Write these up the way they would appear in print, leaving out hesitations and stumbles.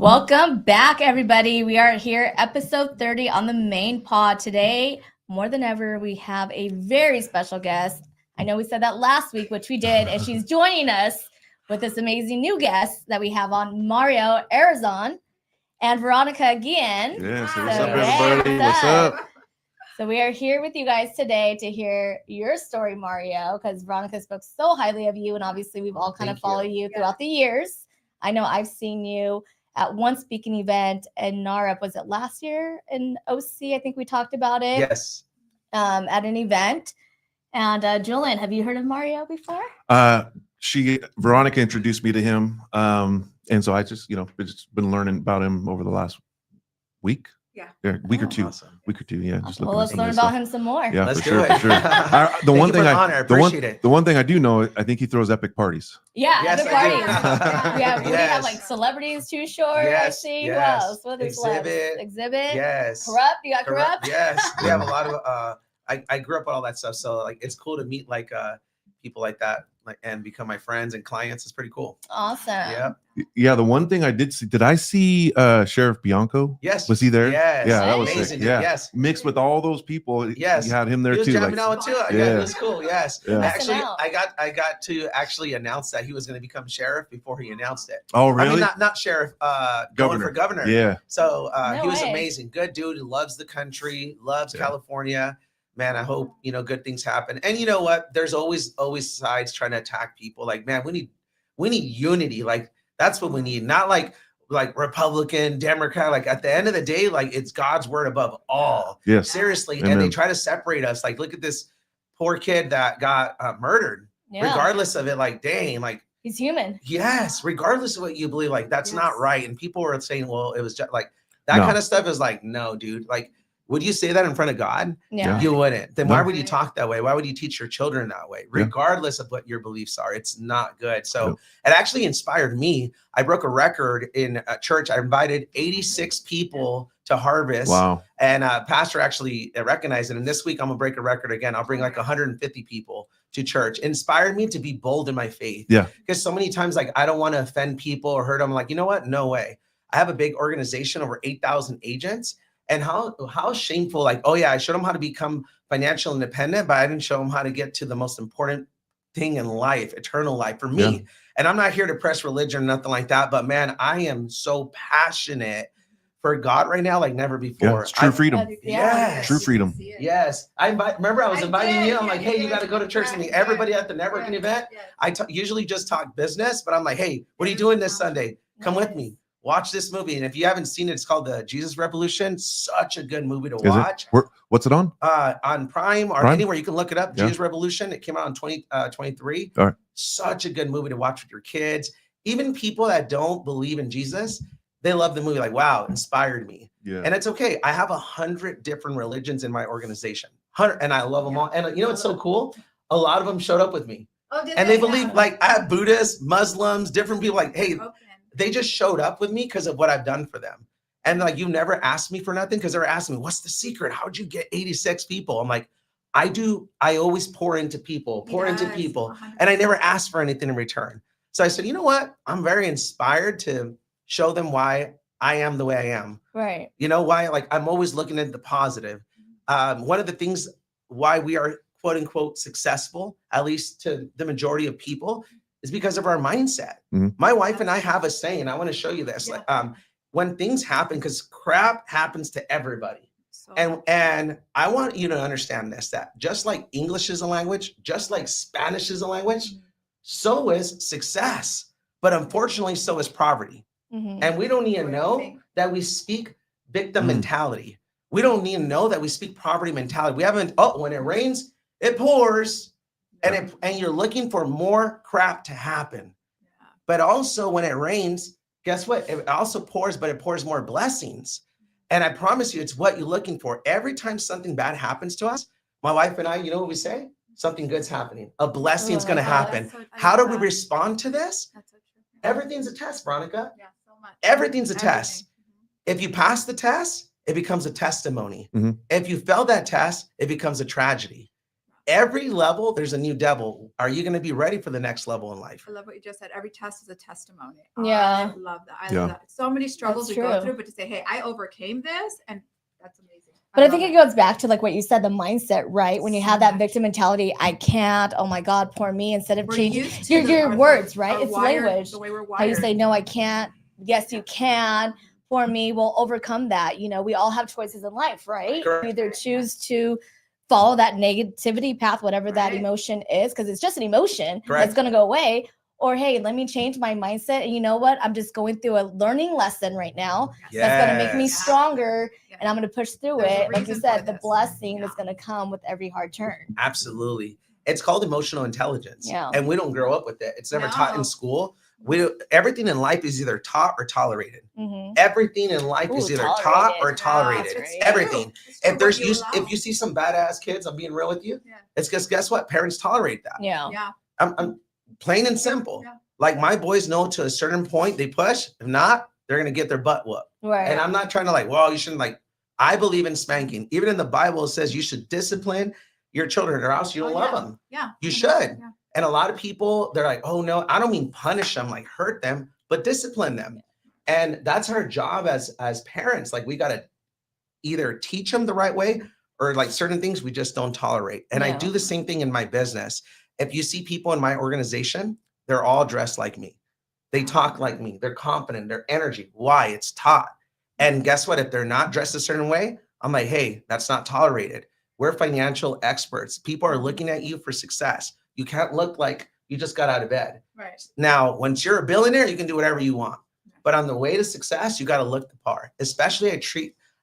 Welcome back, everybody. We are here, episode 30 on the Mainpod. Today, more than ever, we have a very special guest. I know we said that last week, which we did, and she's joining us with this amazing new guest that we have on, Mario, Arrizon, and Veronica again. Yeah, so what's up, everybody? What's up? So we are here with you guys today to hear your story, Mario, because Veronica spoke so highly of you, and obviously we've all kind of followed you throughout the years. I know I've seen you at one speaking event in NARUP. Was it last year in OC? I think we talked about it. Yes. At an event. And Julian, have you heard of Mario before? Veronica introduced me to him. And so I just been learning about him over the last week. Yeah, week or two. Awesome. Week or two, yeah. Just well, let's learn about him some more. Yeah, let's for sure. The one thing I do know, I think he throws epic parties. Yeah, yes, epic parties. Yeah, we have like celebrities too short. Yes, I see. yes. Who else? What is Exhibit. Yes. Corrupt. You got Corrupt. Yes. We have a lot of. I grew up with all that stuff, so like it's cool to meet like people like that, like and become my friends and clients. It's pretty cool. Awesome. Yeah. Yeah, the one thing I did see, did I see Sheriff Bianco? Yes. Was he there? Yes. Yeah, that was amazing. sick. Yeah. Yes. Mixed with all those people. Yes. You had him there he was too. jamming out too. Yeah, it was cool. Yes. Yeah. Actually, I got to actually announce that he was going to become sheriff before he announced it. Oh, really? I mean, not sheriff, going for governor. Yeah. So he was amazing. Good dude who loves the country, loves California. Man, I hope, good things happen. And you know what? There's always sides trying to attack people. Like, man, we need unity. Like, that's what we need. Not like Republican, Democrat. Like, at the end of the day, like, it's God's word above all. Yes. Seriously. Amen. And they try to separate us. Like, look at this poor kid that got murdered. Yeah. Regardless of it, like, dang, like, he's human. Yes. Regardless of what you believe, like, that's not right. And people were saying, well, it was just like that kind of stuff is like, no, dude. Like, would you say that in front of God? Yeah. You wouldn't. Then why would you talk that way? Why would you teach your children that way? Regardless of what your beliefs are, it's not good. So it actually inspired me. I broke a record in a church. I invited 86 people to harvest. Wow. And pastor actually recognized it. And this week I'm gonna break a record again. I'll bring like 150 people to church. It inspired me to be bold in my faith. Yeah. Because so many times, like, I don't want to offend people or hurt them. I'm like, you know what? No way. I have a big organization, over 8,000 agents. And how shameful, like, oh yeah, I showed them how to become financial independent, but I didn't show them how to get to the most important thing in life, eternal life for me. Yeah. And I'm not here to press religion or nothing like that, but man, I am so passionate for God right now, like never before. Yeah, it's true freedom. Yes. True freedom. Yes. Remember I was inviting you. I'm like, hey, you got to go to church with me. Everybody at the networking event. I usually just talk business, but I'm like, hey, what are you doing this Sunday? Come with me. Watch this movie. And if you haven't seen it, it's called The Jesus Revolution. Such a good movie to watch. What's it on? On Prime or anywhere you can look it up. Jesus Revolution. It came out in 2023. All right. Such a good movie to watch with your kids. Even people that don't believe in Jesus, they love the movie. Like, wow, inspired me. Yeah. And it's okay. I have 100 different religions in my organization. 100, and I love them all. And you know what's so cool? A lot of them showed up with me. Oh, and they believe, like, I have Buddhists, Muslims, different people. Like, hey, they just showed up with me because of what I've done for them. And like, you never asked me for nothing, because they were asking me, what's the secret? How'd you get 86 people? I'm like, I always pour into people, 100%. And I never ask for anything in return. So I said, you know what? I'm very inspired to show them why I am the way I am. Right. You know why? Like, I'm always looking at the positive. One of the things why we are quote unquote successful, at least to the majority of people, is because of our mindset. Mm-hmm. My wife and I have a saying. I want to show you this. Yeah. Like, when things happen, because crap happens to everybody. And I want you to understand this, that just like English is a language, just like Spanish is a language, so is success. But unfortunately, so is poverty. Mm-hmm. And we don't need to know that we speak victim mentality. We don't need to know that we speak poverty mentality. We haven't, when it rains, it pours. And you're looking for more crap to happen. Yeah. But also when it rains, guess what? It also pours, but it pours more blessings. And I promise you, it's what you're looking for. Every time something bad happens to us, my wife and I, you know what we say? Something good's happening. A blessing's going to happen. How do we respond to this? That's so true. Everything's a test, Veronica. Yeah, so much. Everything's a test. Mm-hmm. If you pass the test, it becomes a testimony. Mm-hmm. If you fail that test, it becomes a tragedy. every level, there's a new devil. Are you going to be ready for the next level in life? I love what you just said. Every test is a testimony. Yeah. I love that. I love that. So many struggles That's we go true. through, but to say, hey, I overcame this, and that's amazing. But I think it goes back to like what you said, the mindset, right? When you have that victim mentality, I can't, oh my God, poor me, instead of changing your words, right? It's language. The way we're wired. How you say, no, I can't. Yes, you can. For me, we'll overcome that. You know, we all have choices in life, right? Correct. You either choose to follow that negativity path, whatever that emotion is, because it's just an emotion that's going to go away. Or, hey, let me change my mindset. And you know what? I'm just going through a learning lesson right now that's going to make me stronger. And I'm going to push through it. Like you said, the blessing is going to come with every hard turn. Absolutely. It's called emotional intelligence. Yeah. And we don't grow up with it. It's never taught in school. Everything in life is either taught or tolerated. Everything in life is either taught or tolerated. It's everything. If you see some badass kids, I'm being real with you. It's just, guess what? Parents tolerate that. Yeah. I'm plain and simple. Like my boys know to a certain point they push. If not, they're going to get their butt whooped. Right. And I'm not trying to like, well, you shouldn't like, I believe in spanking. Even in the Bible, it says you should discipline your children or else you don't love them. Yeah. You should. Yeah. And a lot of people, they're like, oh no, I don't mean punish them, like hurt them, but discipline them. And that's our job as parents. Like we got to either teach them the right way or like certain things we just don't tolerate. And I do the same thing in my business. If you see people in my organization, they're all dressed like me. They talk like me. They're confident. Their energy. Why? It's taught. And guess what? If they're not dressed a certain way, I'm like, hey, that's not tolerated. We're financial experts. People are looking at you for success. You can't look like you just got out of bed. Right. Now, once you're a billionaire, you can do whatever you want. But on the way to success, you got to look the part. Especially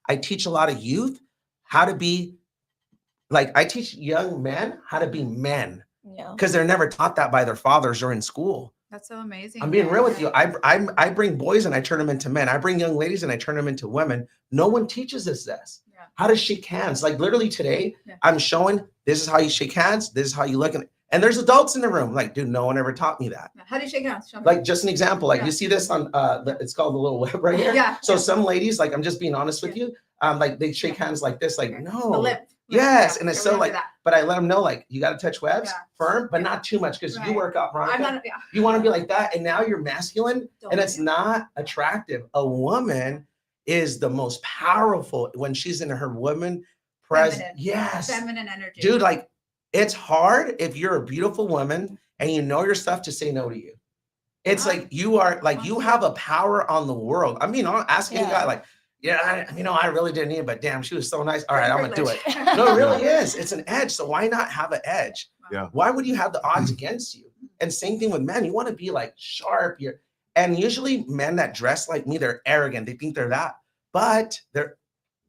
I teach a lot of youth how to be, like I teach young men how to be men. Yeah. Because they're never taught that by their fathers or in school. That's so amazing. I'm being real with you. I bring boys and I turn them into men. I bring young ladies and I turn them into women. No one teaches us this. Yeah. How to shake hands. Like literally today, I'm showing this is how you shake hands. This is how you look. And there's adults in the room. Like, dude, no one ever taught me that. How do you shake hands? Like just an example. Like you see this on it's called the little web right here. Yeah. So some ladies, like I'm just being honest with you, like they shake hands like this. Like no. The lip. Yes, and it's so like, but I let them know like you got to touch webs firm, but not too much because you work out, Veronica. You want to be like that, and now you're masculine, and it's not attractive. A woman is the most powerful when she's in her woman presence. Yes, feminine energy, dude. Like it's hard if you're a beautiful woman and you know your stuff to say no to you. It's like you are like you have a power on the world. I mean, I'm asking you guys like. Yeah, I really didn't need it, but damn, she was so nice. All right, I'm gonna do it. No, it really is. It's an edge. So why not have an edge? Yeah. Why would you have the odds against you? And same thing with men. You want to be like sharp. And usually men that dress like me, they're arrogant. They think they're that. But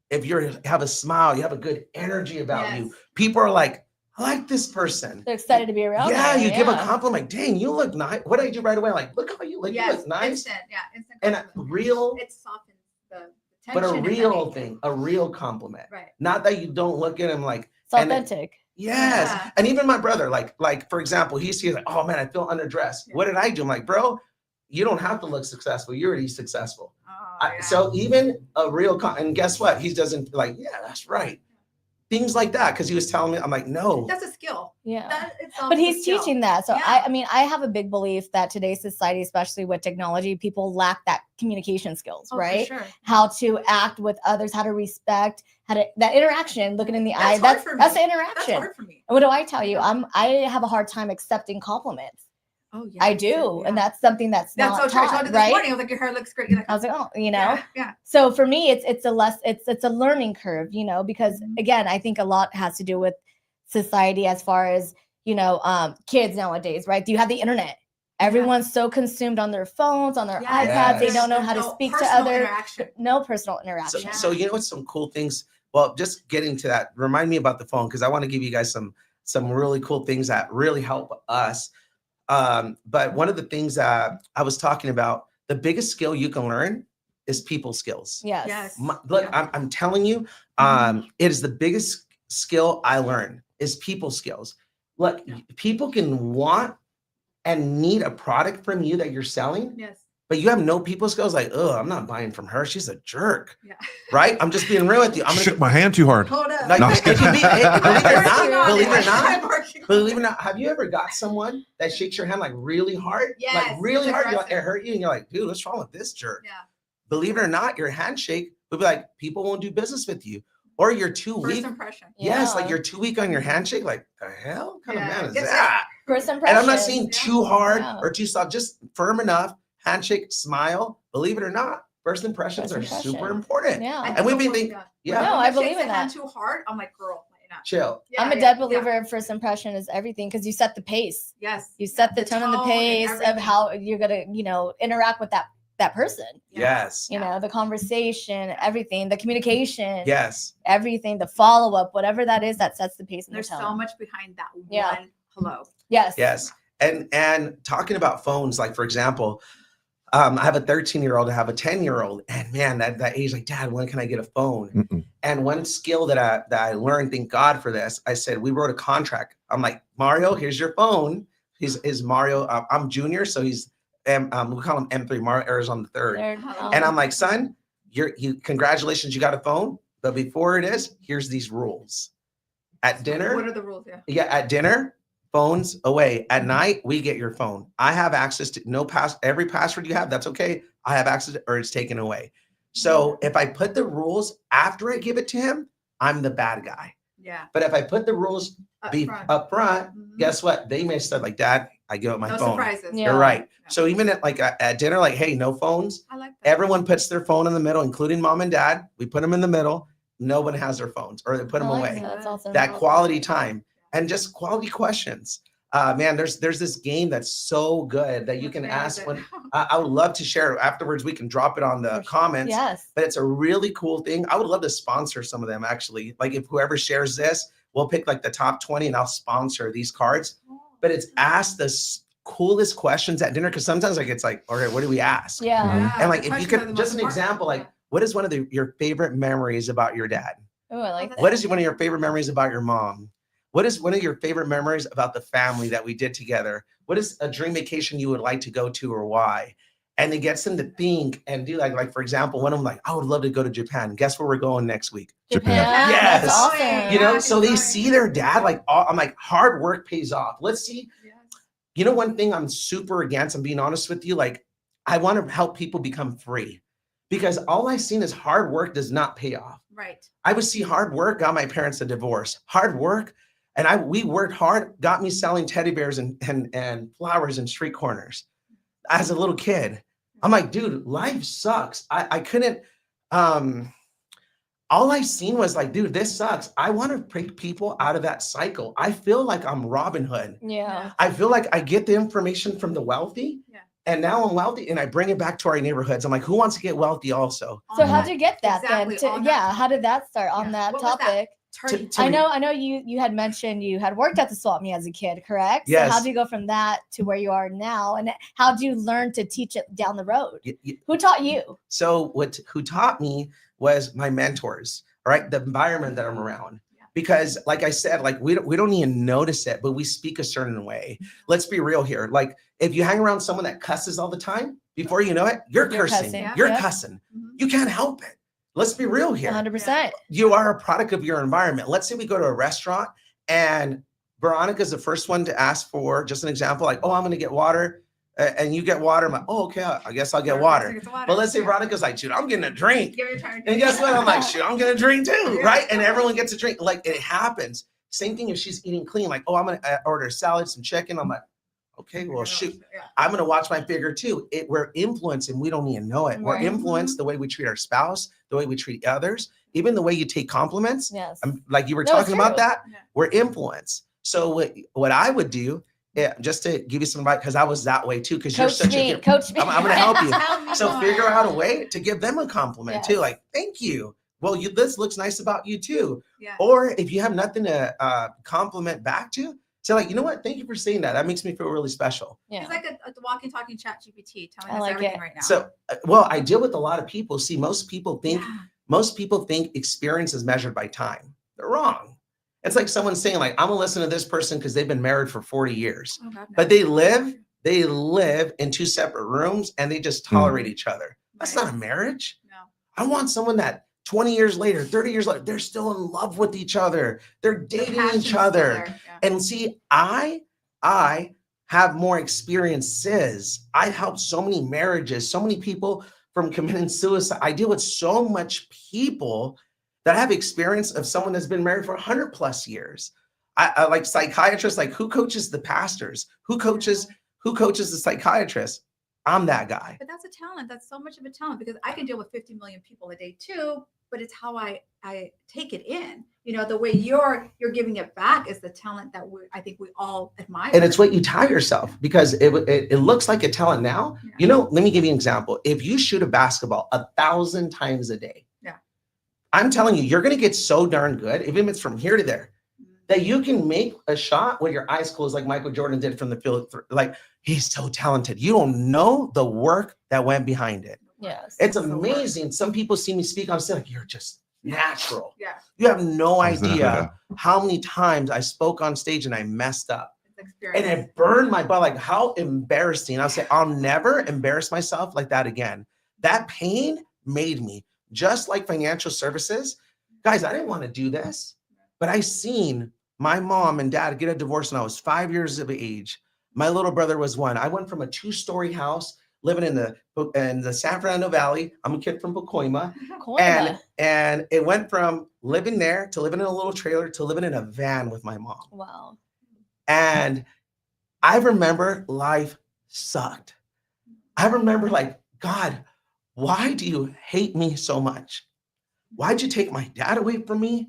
if you have a smile, you have a good energy about you. People are like, I like this person. They're excited to be around. Yeah, you give a compliment. Dang, you look nice. What did I do right away? Like, look how you look. You look nice. Instant, instant and real. It softens the. But a real thing, a real compliment. Right. Not that you don't look at him like it's authentic. Yes. Yeah. And even my brother, like for example, he's like, oh man, I feel underdressed. Yeah. What did I do? I'm like, bro, you don't have to look successful. You're already successful. So even a real and guess what? He doesn't like, yeah, that's right. Things like that. Cause he was telling me, I'm like, no. That's a skill. Yeah. But he's teaching that. So I mean, I have a big belief that today's society, especially with technology, people lack that communication skills, right? For sure. How to act with others, how to respect, that interaction, looking in the eye. That's the interaction. That's hard for me. And what do I tell you? I have a hard time accepting compliments. Oh yeah, I do, and that's something that's not so true. taught, I told you right? this morning, I was like, your hair looks great. Like, I was like, oh, yeah. So for me, it's a learning curve, because again, I think a lot has to do with society as far as kids nowadays, right? Do you have the internet? Everyone's so consumed on their phones, on their iPads, they don't know how to speak to others. No personal interaction. So what's some cool things? Well, just getting to that, remind me about the phone because I want to give you guys some really cool things that really help us. But one of the things that I was talking about, the biggest skill you can learn is people skills. Yes. Look, I'm telling you, it is the biggest skill I learned is people skills. Look, people can want and need a product from you that you're selling. Yes. but you have no people skills. Like, oh, I'm not buying from her. She's a jerk. Yeah. Right? I'm just being real with you. I'm gonna Shook my hand too hard. Hold up. like, No, I'm it just kidding. could be, believe it or not, Working believe on it or not, I'm working on believe it or not, have you ever got someone that shakes your hand like really hard? Yes, Like really it's hard. aggressive. It hurt you and you're like, dude, what's wrong with this jerk? Yeah. Believe it or not, your handshake would be like, people won't do business with you. Or you're too First weak. impression. Yes, like Yeah. you're too weak on your handshake. Like, the hell? What kind of Yeah, man is gets it. that? First And impression. I'm not saying too hard Yeah. or too soft, just firm enough, handshake, smile. Believe it or not, first impressions First are super impression. important. Yeah. And we've been thinking, yeah, No, When I she believe shakes in the hand that. too hard, I'm like, girl, you're not. chill. Yeah, I'm a yeah, dead yeah. believer in first impression is everything because you set the pace. Yes. You set the tone and the tone and pace of everything. how you're gonna, interact with that person. Yes. The conversation, everything, the communication, Yes. everything, the follow up, whatever that is, that sets the pace and the There's tone. so much behind that Yeah. one hello. Yes. Yes. And talking about phones, like for example, I have a 13-year-old, I have a 10-year-old, and man, that age, like, Dad, when can I get a phone? Mm-mm. And one skill that I learned, thank God for this, I said, we wrote a contract. I'm like, Mario, here's your phone. He's Mario. I'm junior, so he's we call him M3, Mario Arrizon the third. And I'm like, son, congratulations, you got a phone. But before it is, here's these rules. At dinner, What are the rules? yeah, at dinner, phones away. At night, we get your phone. I have access to every password you have, that's okay. I have access to, or it's taken away. So if I put the rules after I give it to him, I'm the bad guy. Yeah. But if I put the rules up front, Mhm. guess what? They may start like, Dad, I give up my No phone. surprises. Yeah. You're right. Yeah. So even at dinner, like, hey, no phones. I like that. Everyone puts their phone in the middle, including mom and dad. We put them in the middle. No one has their phones, or they put them I like away. that. That's awesome. That quality time and just quality questions. Man, there's this game that's so good that you can ask when I would love to share it. Afterwards. We can drop it on the comments. Yes. But it's a really cool thing. I would love to sponsor some of them actually. Like if whoever shares this, we'll pick like the top 20 and I'll sponsor these cards. But it's ask the coolest questions at dinner because sometimes like it's like, all right, what do we ask? Yeah. And like if you could just an example, like what is one of your favorite memories about your dad? Oh, I like that. What is one of your favorite memories about your mom? What is one of your favorite memories about the family that we did together? What is a dream vacation you would like to go to or why? And it gets them to think and do like for example, one of them like, I would love to go to Japan. Guess where we're going next week? Japan. Yes. That's awesome. You know, Yeah, so they right. see their dad like, I'm like, hard work pays off. Let's see. Yes. You know, one thing I'm super against, I'm being honest with you, like I want to help people become free because all I've seen is hard work does not pay off. Right. I would see hard work got my parents a divorce. Hard work, and we worked hard, got me selling teddy bears and flowers in street corners as a little kid. I'm like, dude, life sucks. I couldn't. All I seen was like, dude, this sucks. I want to pick people out of that cycle. I feel like I'm Robin Hood. Yeah. I feel like I get the information from the wealthy. Yeah. And now I'm wealthy and I bring it back to our neighborhoods. I'm like, who wants to get wealthy also? So On how'd that. you get that Exactly, then? on that How did that start on Yeah. that What was that? topic? Turn- To- I know you had mentioned you had worked at the swap meet as a kid, correct? Yes. So how'd you go from that to where you are now? And how'd you learn to teach it down the road? Who taught you? So who taught me was my mentors, all right? The environment that I'm around. Yeah. Because like I said, like we don't even notice it, but we speak a certain way. Let's be real here. Like if you hang around someone that cusses all the time, before you know it, you're You're cursing. cussing, You're yeah. cussing. Mhm. You can't help it. Let's be real here. 100%. You are a product of your environment. Let's say we go to a restaurant and Veronica's the first one to ask for, just an example, like, oh, I'm going to get water. And you get water. I'm like, oh, okay, I guess I'll get water. But let's say Veronica's like, shoot, I'm getting a drink. Give your turn. And guess what? I'm like, shoot, I'm going to drink too, Yeah. right? And everyone gets a drink. Like it happens. Same thing if she's eating clean, like, oh, I'm going to order a salad, some chicken. I'm like, okay, well, shoot, Yeah. I'm going to watch my figure too. We're influenced and we don't even know it. We're Right. influenced the way we treat our spouse, the way we treat others, even the way you take compliments. Yes. Like you were No, it's talking about true. that, Yeah. we're influenced. So what I would do, just to give you some advice, because I was that way too, because you're Coach such me. a Coach me. I'm gonna help you. Help me, So Lord. figure out a way to give them a compliment too. Yes. Like, thank you. Well, this looks nice about you too. Yeah. Or if you have nothing to compliment back to, say like, you know what? Thank you for saying that. That makes me feel really special. Yeah. It's like a walking, talking chat GPT telling I us like everything it. right now. So, well, I deal with a lot of people. See, most people think Yeah. experience is measured by time. They're wrong. It's like someone saying like, I'm gonna listen to this person because they've been married for 40 years, Oh, God, no. but they live they live in 2 separate rooms and they just tolerate each other. That's not a marriage. No. I want someone that 20 years later, 30 years later, they're still in love with each other. They're dating each other. And see, I have more experiences. I helped so many marriages, so many people from committing suicide. I deal with so much people that have experience of someone that's been married for 100 plus years. I like psychiatrists, like who coaches the pastors? Who coaches the psychiatrists? I'm that guy. But that's a talent. That's so much of a talent because I can deal with 50 million people a day too, but it's how I take it in. You know, the way you're giving it back is the talent that I think we all admire. And it's what you tell yourself because it looks like a talent now. Yeah. You know, let me give you an example. If you shoot a basketball 1,000 times a day, I'm telling you, you're going to get so darn good, even if it's from here to there, that you can make a shot with your eyes closed like Michael Jordan did from the field. Like, he's so talented. You don't know the work that went behind it. Yes. It's amazing. Some people see me speak on stage like, you're just natural. Yeah. You have no idea how many times I spoke on stage and I messed up. And it burned my butt. Like, how embarrassing. I'll say, I'll never embarrass myself like that again. That pain made me. Just like financial services, guys, I didn't want to do this, but I seen my mom and dad get a divorce when I was 5 years of age. My little brother was 1. I went from a 2-story house living in the San Fernando Valley. I'm a kid from Pacoima. And it went from living there to living in a little trailer to living in a van with my mom. Wow. And I remember life sucked. I remember like, God, why do you hate me so much? Why'd you take my dad away from me?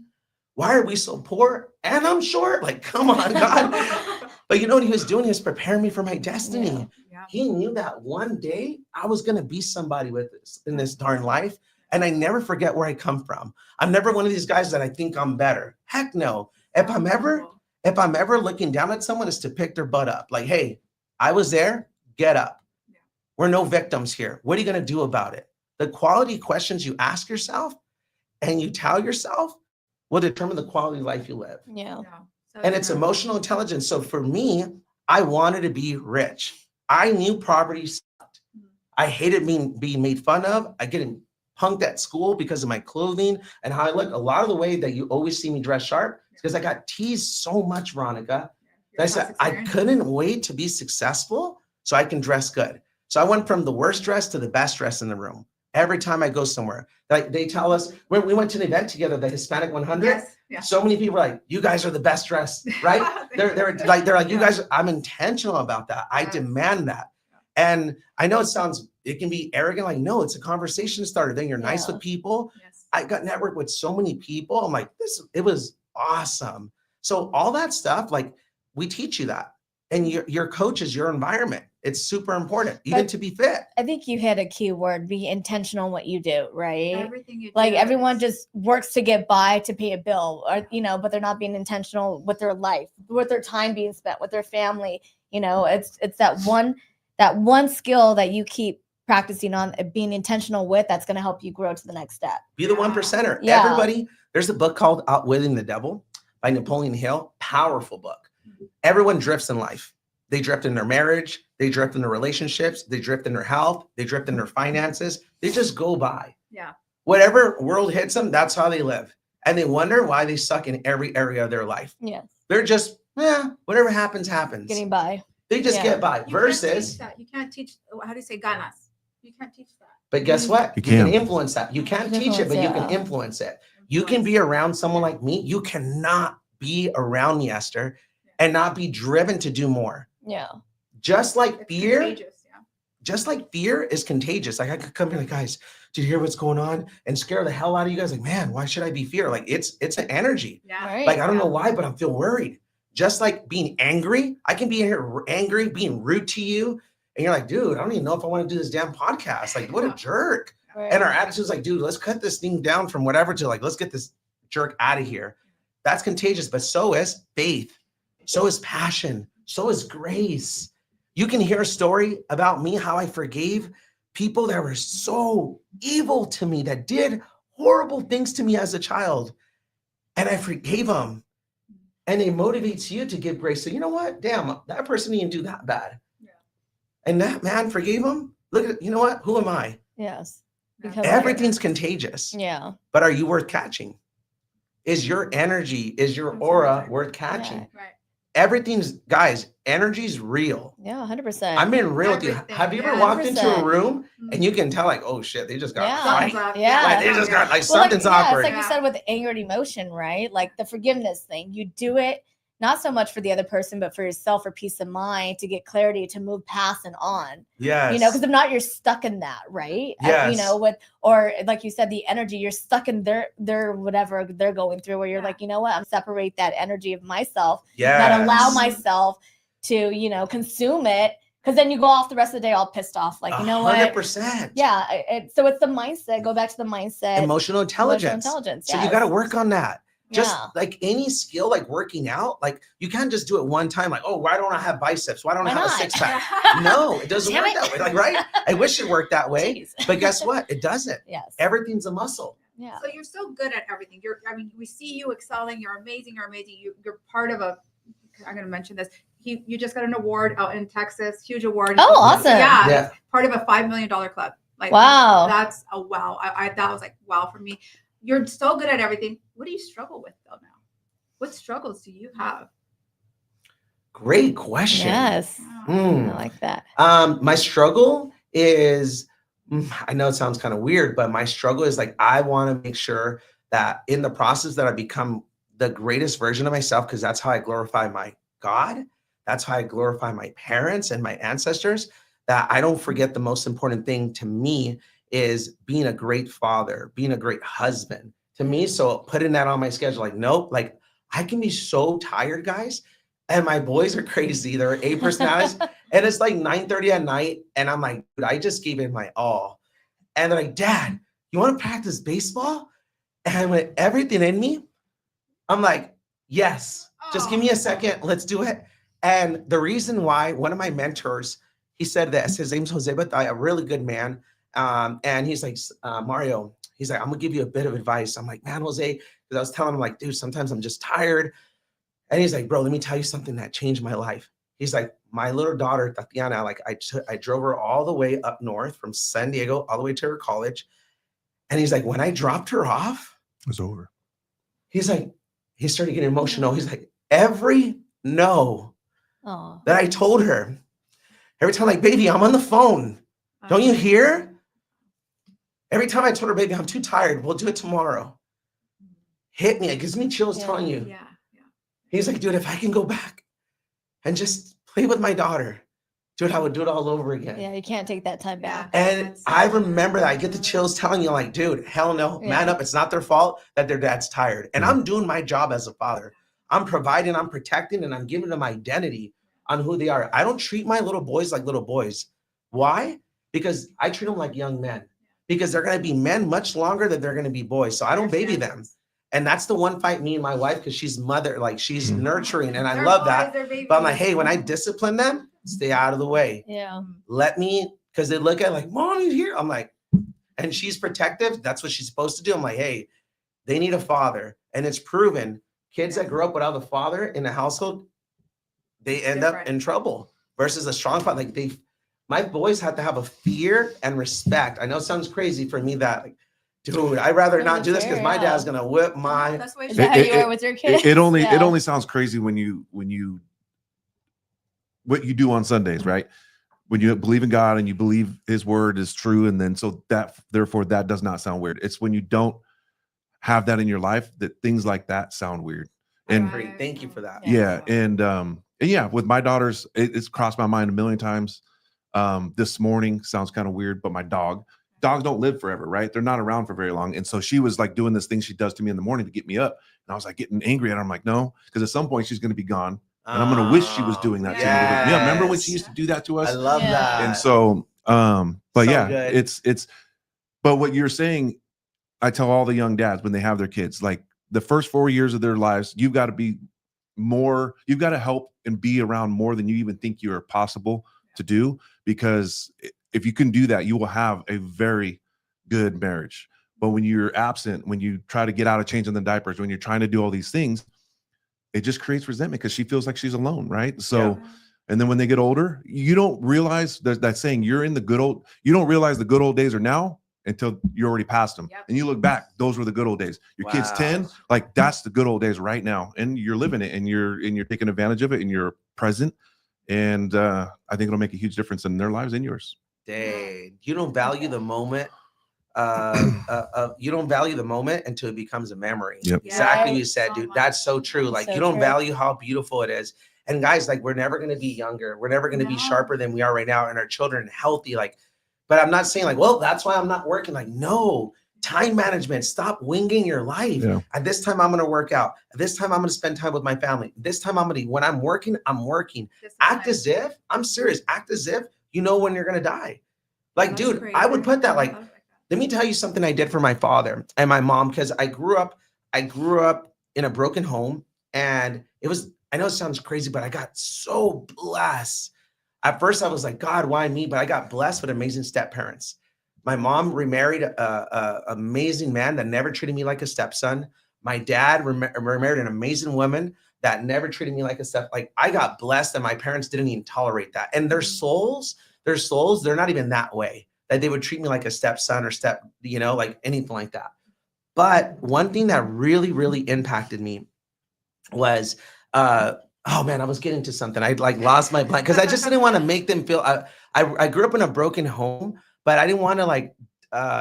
Why are we so poor? And I'm short. Like, come on, God. But you know what he was doing? He was preparing me for my destiny. Yeah. He knew that one day I was going to be somebody with this in this darn life. And I never forget where I come from. I'm never one of these guys that I think I'm better. Heck no. If I'm ever looking down at someone, is to pick their butt up. Like, hey, I was there. Get up. We're no victims here. What are you going to do about it? The quality questions you ask yourself and you tell yourself will determine the quality of life you live. Yeah. And it's emotional intelligence. So for me, I wanted to be rich. I knew poverty sucked. I hated being made fun of. I get punked at school because of my clothing and how I look. A lot of the way that you always see me dress sharp is because I got teased so much, Veronica. I said, I couldn't wait to be successful so I can dress good. So I went from the worst dress to the best dress in the room. Every time I go somewhere, like they tell us, when we went to an event together, the Hispanic 100. Yes, yeah. So many people are like, you guys are the best dressed, right? they're like, you guys. I'm intentional about that. I demand that. And I know it can be arrogant. Like, no, it's a conversation starter. Then you're nice with people. Yes. I got networked with so many people. I'm like, it was awesome. So all that stuff, like we teach you that. And your coach is your environment. It's super important, even to be fit. I think you hit a key word, be intentional in what you do, right? Everything you do. Like everyone just works to get by to pay a bill or, but they're not being intentional with their life, with their time being spent with their family. It's that one skill that you keep practicing on, being intentional with, that's going to help you grow to the next step. Be the 1%er. Yeah. Everybody, there's a book called Outwitting the Devil by Napoleon Hill. Powerful book. Everyone drifts in life. They drift in their marriage. They drift in their relationships. They drift in their health. They drift in their finances. They just go by. Yeah. Whatever world hits them, that's how they live. And they wonder why they suck in every area of their life. Yes. They're just, whatever happens, happens. Getting by. They just get by. Versus. You can't teach, how do you say ganas? You can't teach that. But guess what? You can influence that. You can't teach it, but you can influence it. You can be around someone like me. You cannot be around me, Esther, and not be driven to do more. Yeah. Just like fear is contagious. Like I could come here like, guys, did you hear what's going on? And scare the hell out of you guys. Like, man, why should I be fear? Like it's an energy. Yeah. Right. Like, I don't know why, but I feel worried. Just like being angry. I can be here angry, being rude to you. And you're like, dude, I don't even know if I want to do this damn podcast. Like, what a jerk. Right. And our attitude is like, dude, let's cut this thing down from whatever to like, let's get this jerk out of here. That's contagious, but so is faith. So is passion. So is grace. You can hear a story about me, how I forgave people that were so evil to me, that did horrible things to me as a child. And I forgave them. And it motivates you to give grace. So you know what? Damn, that person didn't do that bad. Yeah. And that man forgave him. Look at, you know what? Who am I? Yes. Yeah. Because Everything's contagious. yeah. But are you worth catching? Is your energy, is your aura worth catching? Yeah. Right. Everything's, guys, energy's real. Yeah, 100%. I'm being real with you. Everything, Have you ever yeah. walked into a 100%. room and you can tell like, oh shit, they just got Yeah. a fight. Something's up. Yeah. Like they just got like Well, something's like, yeah, awkward. it's like you said with anger and emotion, right? Like the forgiveness thing. You do it not so much for the other person, but for yourself, for peace of mind, to get clarity, to move past and on. Yes. You know, because if not, you're stuck in that, right? Yes. You know, with, or like you said, the energy, you're stuck in their whatever they're going through, where you're Yeah. like, you know what, I'm separate that energy of myself, Yes. not allow myself to, you know, consume it. Because then you go off the rest of the day all pissed off. Like, you know what? 100%. Yeah. So it's the mindset. Go back to the mindset. Emotional intelligence. intelligence. So you yes. got to work on that. Just Yeah. like any skill, like working out, like you can't just do it one time. Like, oh, why don't I have biceps? Why don't I Why have a not? six pack? No, it doesn't Damn work it. that way. Like, right? I wish it worked that way, Jeez. but guess what? It doesn't. Yes. Everything's a muscle. Yeah. So you're so good at everything. I mean, we see you excelling. You're amazing. You're part of I'm going to mention this. You just got an award out in Texas, huge award. Oh, awesome. Yeah. Yeah. Part of a $5 million club. Like, Wow. That's a wow. That was like, wow for me. You're so good at everything. What do you struggle with though now? What struggles do you have? Great question. Yes. Hmm. I like that. My struggle is, I know it sounds kind of weird, but my struggle is like, I want to make sure that in the process that I become the greatest version of myself, because that's how I glorify my God. That's how I glorify my parents and my ancestors, that I don't forget the most important thing to me is being a great father, being a great husband to me. So putting that on my schedule, like, nope, like I can be so tired, guys. And my boys are crazy. They're A personalities. And it's like 9:30 at night. And I'm like, dude, I just gave it my all. And they're like, Dad, you want to practice baseball? And with everything in me, I'm like, yes, just give me a second. Let's do it. And the reason why, one of my mentors, he said this, his name's Jose Batay, a really good man. And he's like, Mario, he's like, I'm gonna give you a bit of advice. I'm like, man, Jose, because I was telling him like, dude, sometimes I'm just tired. And he's like, bro, let me tell you something that changed my life. He's like, my little daughter, Tatiana, like I drove her all the way up north from San Diego, all the way to her college. And he's like, when I dropped her off, It's over. he's like, he started getting emotional. He's like, every no that I told her, every time, like, baby, I'm on the phone. Don't you hear? Every time I told her, baby, I'm too tired. We'll do it tomorrow. Hit me. It gives me chills telling you. Yeah. He's like, dude, if I can go back and just play with my daughter, dude, I would do it all over again. Yeah, you can't take that time back. And I remember that. I get the chills telling you, like, dude, hell no, man up. It's not their fault that their dad's tired. And I'm doing my job as a father. I'm providing, I'm protecting, and I'm giving them identity on who they are. I don't treat my little boys like little boys. Why? Because I treat them like young men. Because they're going to be men much longer than they're going to be boys. So I don't baby them. And that's the one fight me and my wife, because she's mother, like she's nurturing, and I love that. But I'm like, hey, when I discipline them, stay out of the way. Yeah. Let me, because they look at like, Mommy's here. I'm like, and she's protective. That's what she's supposed to do. I'm like, hey, they need a father. And it's proven kids that grow up without a father in a household, they end up in trouble versus a strong father. Like my boys have to have a fear and respect. I know it sounds crazy for me that, like, dude, I'd rather not do this because my dad's gonna whip my. Is that how you are with your kids? It only sounds crazy when you what you do on Sundays, right? When you believe in God and you believe His word is true, and then so that therefore that does not sound weird. It's when you don't have that in your life that things like that sound weird. And thank you for that. Yeah, and yeah, with my daughters, it's crossed my mind a million times. This morning sounds kind of weird, but my dogs don't live forever, right? They're not around for very long. And so she was like doing this thing she does to me in the morning to get me up. And I was like getting angry at her. I'm like, no, because at some point she's going to be gone. And I'm going to wish she was doing that to me. Yeah, remember when she used to do that to us? I love that. And so, but So yeah, good. but what you're saying, I tell all the young dads when they have their kids, like the first 4 years of their lives, you've got to be more, you've got to help and be around more than you even think you are possible to do, because if you can do that, you will have a very good marriage. But when you're absent, when you try to get out of changing the diapers, when you're trying to do all these things, it just creates resentment because she feels like she's alone, right? So And then when they get older, you don't realize that saying you're in the good old, you don't realize the good old days are now until you already passed them. Yep. And you look back, those were the good old days. Your kid's 10, like that's the good old days right now. And you're living it and you're taking advantage of it and you're present. And I think it'll make a huge difference in their lives and yours. Dang, you don't value the moment. You don't value the moment until it becomes a memory. Yep. Exactly what you Right. said, So dude. much. That's so true. Like So you don't true. value how beautiful it is. And guys, like we're never going to be younger. We're never going to be No. sharper than we are right now. And our children healthy. Like, but I'm not saying like, well, that's why I'm not working. Like, no, time management. Stop winging your life. Yeah. At this time, I'm going to work out. At this time, I'm going to spend time with my family. This time, when I'm working, I'm working. This Act time. as if, I'm serious. Act as if you know when you're going to die. Like, That's dude, crazy. I would put that like, I love that. let me tell you something I did for my father and my mom, because I grew up in a broken home, and it was, I know it sounds crazy, but I got so blessed. At first I was like, God, why me? But I got blessed with amazing step parents. My mom remarried a amazing man that never treated me like a stepson. My dad remarried an amazing woman that never treated me like a step. Like I got blessed, and my parents didn't even tolerate that. And their souls, they're not even that way, that they would treat me like a stepson or like anything like that. But one thing that really, really impacted me was, oh man, I was getting to something. I like lost my blank because I just didn't want to make them feel. I grew up in a broken home, but I didn't want to like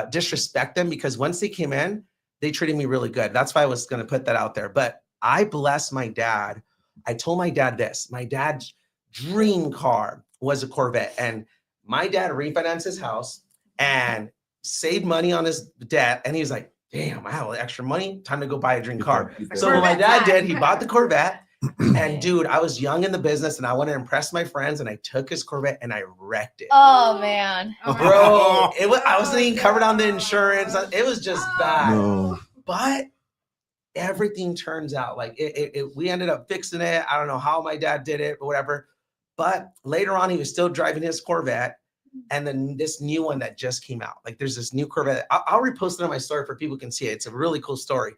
disrespect them, because once they came in, they treated me really good. That's why I was going to put that out there. But I blessed my dad. I told my dad this. My dad's dream car was a Corvette, and my dad refinanced his house and saved money on his debt. And he was like, damn, I have extra money. Time to go buy a dream car. So what my dad did, he bought the Corvette. And dude, I was young in the business and I wanted to impress my friends, and I took his Corvette and I wrecked it. Oh man. Oh, my Bro, God. I wasn't even covered on the insurance. It was just bad. No. But everything turns out like we ended up fixing it. I don't know how my dad did it or whatever. But later on, he was still driving his Corvette. And then this new one that just came out, like there's this new Corvette. I'll repost it on my story for people can see it. It's a really cool story.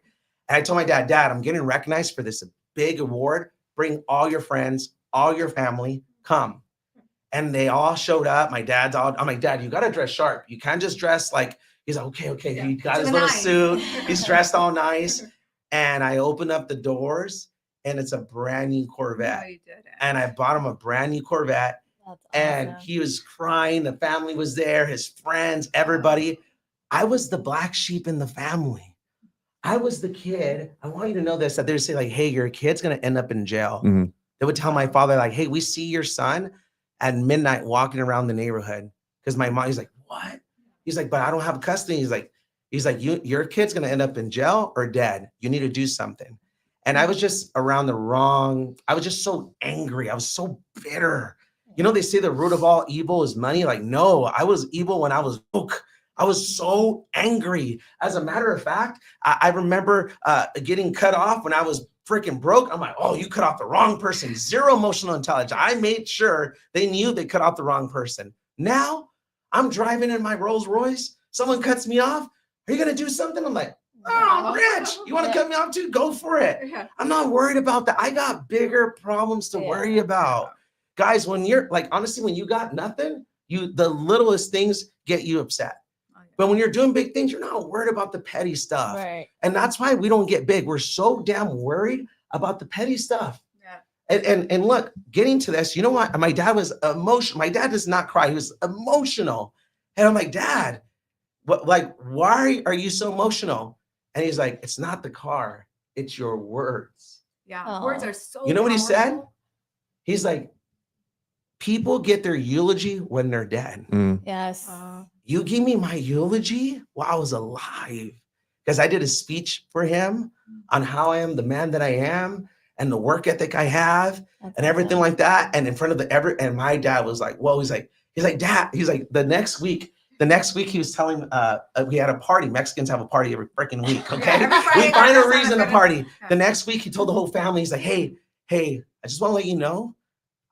And I told my dad, I'm getting recognized for this big award. Bring all your friends, all your family, come. And they all showed up. I'm like, Dad, you got to dress sharp. You can't just dress like, he's like, okay. Yeah. He got To his the little nines. suit. He's dressed all nice. And I opened up the doors, and it's a brand new Corvette. No, you didn't. And I bought him a brand new Corvette. That's And awesome. he was crying. The family was there, his friends, everybody. I was the black sheep in the family. I was the kid. I want you to know this, that they would say like, hey, your kid's going to end up in jail. Mhm. They would tell my father like, hey, we see your son at midnight walking around the neighborhood. Because my mom, he's like, what? He's like, but I don't have custody. He's like, your kid's going to end up in jail or dead. You need to do something. And I was just I was just so angry. I was so bitter. You know, they say the root of all evil is money. Like, no, I was evil when I was broke. I was so angry. As a matter of fact, I remember getting cut off when I was freaking broke. I'm like, oh, you cut off the wrong person. Zero emotional intelligence. I made sure they knew they cut off the wrong person. Now I'm driving in my Rolls Royce. Someone cuts me off. Are you going to do something? I'm like, oh, I'm rich. You want to cut me off too? Go for it. Yeah. I'm not worried about that. I got bigger problems to Yeah. worry about. Guys, when you're like, honestly, when you got nothing, the littlest things get you upset. Oh, yeah. But when you're doing big things, you're not worried about the petty stuff. Right. And that's why we don't get big. We're so damn worried about the petty stuff. Yeah. And look, getting to this, you know what? My dad was emotional. My dad does not cry. He was emotional. And I'm like, Dad, why are you so emotional? And he's like, it's not the car, it's your words. Yeah. Aw. Words are so You know what he said? powerful. He's like, people get their eulogy when they're dead. Mm. Yes. You give me my eulogy while I was alive. Because I did a speech for him on how I am the man that I am and the work ethic I have That's and everything awesome. like that. And in front of and my dad was like, whoa, he's like, Dad, he's like, the next week he was telling, we had a party. Mexicans have a party every freaking week. Okay. Yeah, every Friday We find a night, reason to Saturday. party. Yeah. The next week he told the whole family, he's like, hey, I just want to let you know,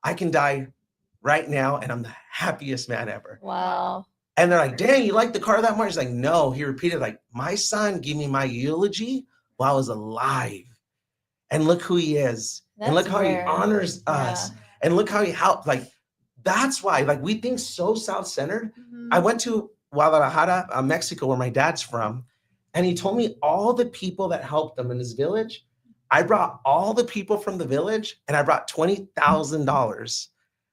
I can die right now. And I'm the happiest man ever. Wow. And they're like, dang, you like the car that much? He's like, no. He repeated, like, my son gave me my eulogy while I was alive. And look who he is. And That's look how rare. he honors us. Yeah. And look how he helped. Like, that's why, like, we think so self-centered. I went to Guadalajara, Mexico, where my dad's from, and he told me all the people that helped him in his village. I brought all the people from the village, and I brought $20,000.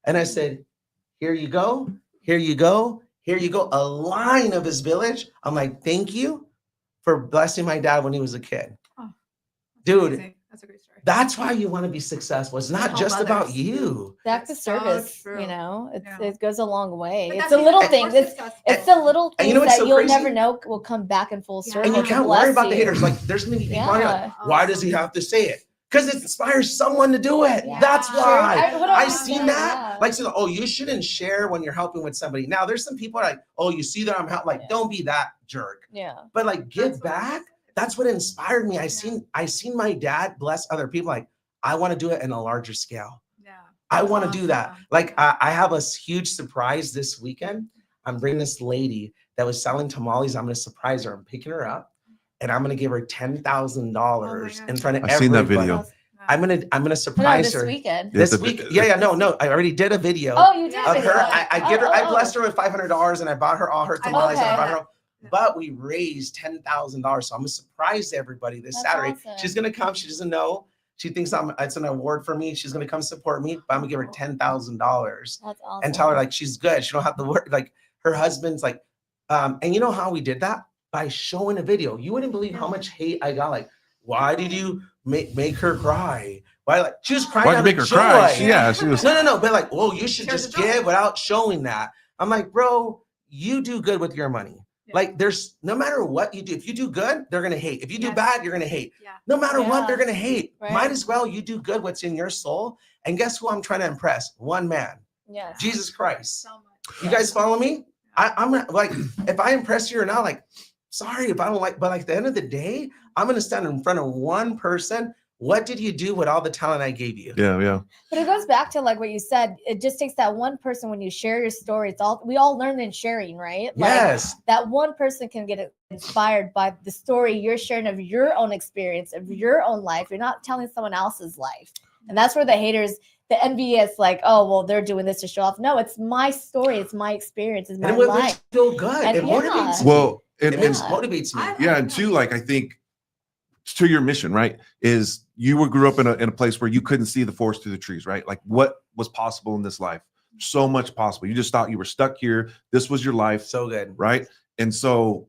And I said, here you go, here you go, here you go. A line of his village. I'm like, thank you for blessing my dad when he was a kid. Oh, dude, amazing. That's a great story. that's why you want to be successful. It's not Help just about others. you. That's the That's so service, true. you know, Yeah. it goes a long way. But It's that's the even little more things. It's successful. the little And you things know what's that so you'll crazy? never know will come back in full Yeah. circle. And you to can't worry bless about the you. haters. Like, there's many people on here like, Yeah. why does he have to say it? Because it inspires someone to do it. Yeah. That's Sure. why. What I've else? seen Yeah, that. yeah. Like, so, oh, you shouldn't share when you're helping with somebody. Now, there's some people like, oh, you see that I'm helping. Like, Yeah. don't be that jerk. Yeah. But like, give That's what it back. is. That's what inspired me. I Yeah. seen my dad bless other people. Like, I want to do it in a larger scale. Yeah. I That's want to do that. awesome. Like, I have a huge surprise this weekend. I'm bringing this lady that was selling tamales. I'm going to surprise her. I'm picking her up, and I'm going to give her $10,000 in front of I've seen that everybody. video. Wow. I'm gonna No, surprise this her weekend. Yeah. this the- week. Yeah, no. I already did a video Oh, you did. Yeah. of video. her. I get her. Oh, I oh, blessed her with $500, and I bought her all her tamales. And I Okay. brought her. But we raised $10,000, so I'm gonna surprise everybody this That's Saturday. awesome. She's gonna come. She doesn't know. She thinks it's an award for me. She's gonna come support me, but I'm gonna give her $10,000 That's awesome. and tell her like she's good. She don't have to work. Like, her husband's like, and you know how we did that? By showing a video. You wouldn't believe how much hate I got. Like, why did you make her cry? Why, like, she was crying Why'd you out make of her cry? joy. Yeah, she was. No. But like, well, you should Tears just of joy. give without showing that. I'm like, bro, you do good with your money. Yeah. Like, there's no matter what you do. If you do good, they're gonna hate. If you do Yes. bad, you're gonna hate. Yeah. No matter what, Yeah. they're gonna hate. Right. Might as well you do good what's in your soul. And guess who I'm trying to impress? One man, Yes. Jesus Christ. So much. You guys follow me? I'm not, like, if I impress you or not, like, sorry if I don't like, but like, at the end of the day, I'm gonna stand in front of one person. What did you do with all the talent I gave you? Yeah. But it goes back to like what you said. It just takes that one person when you share your story. We all learn in sharing, right? Like, Yes. that one person can get inspired by the story you're sharing of your own experience, of your own life. You're not telling someone else's life. And that's where the haters, the envious, like, oh, well, they're doing this to show off. No, it's my story. It's my experience. It's my And it life. makes you feel good. And It motivates me. Well, It and Yeah. motivates me. yeah, and two, like, I think to your mission, right, is you grew up in a place where you couldn't see the forest through the trees, right? Like, what was possible in this life? So much possible. You just thought you were stuck here. This was your life, So good. right? And so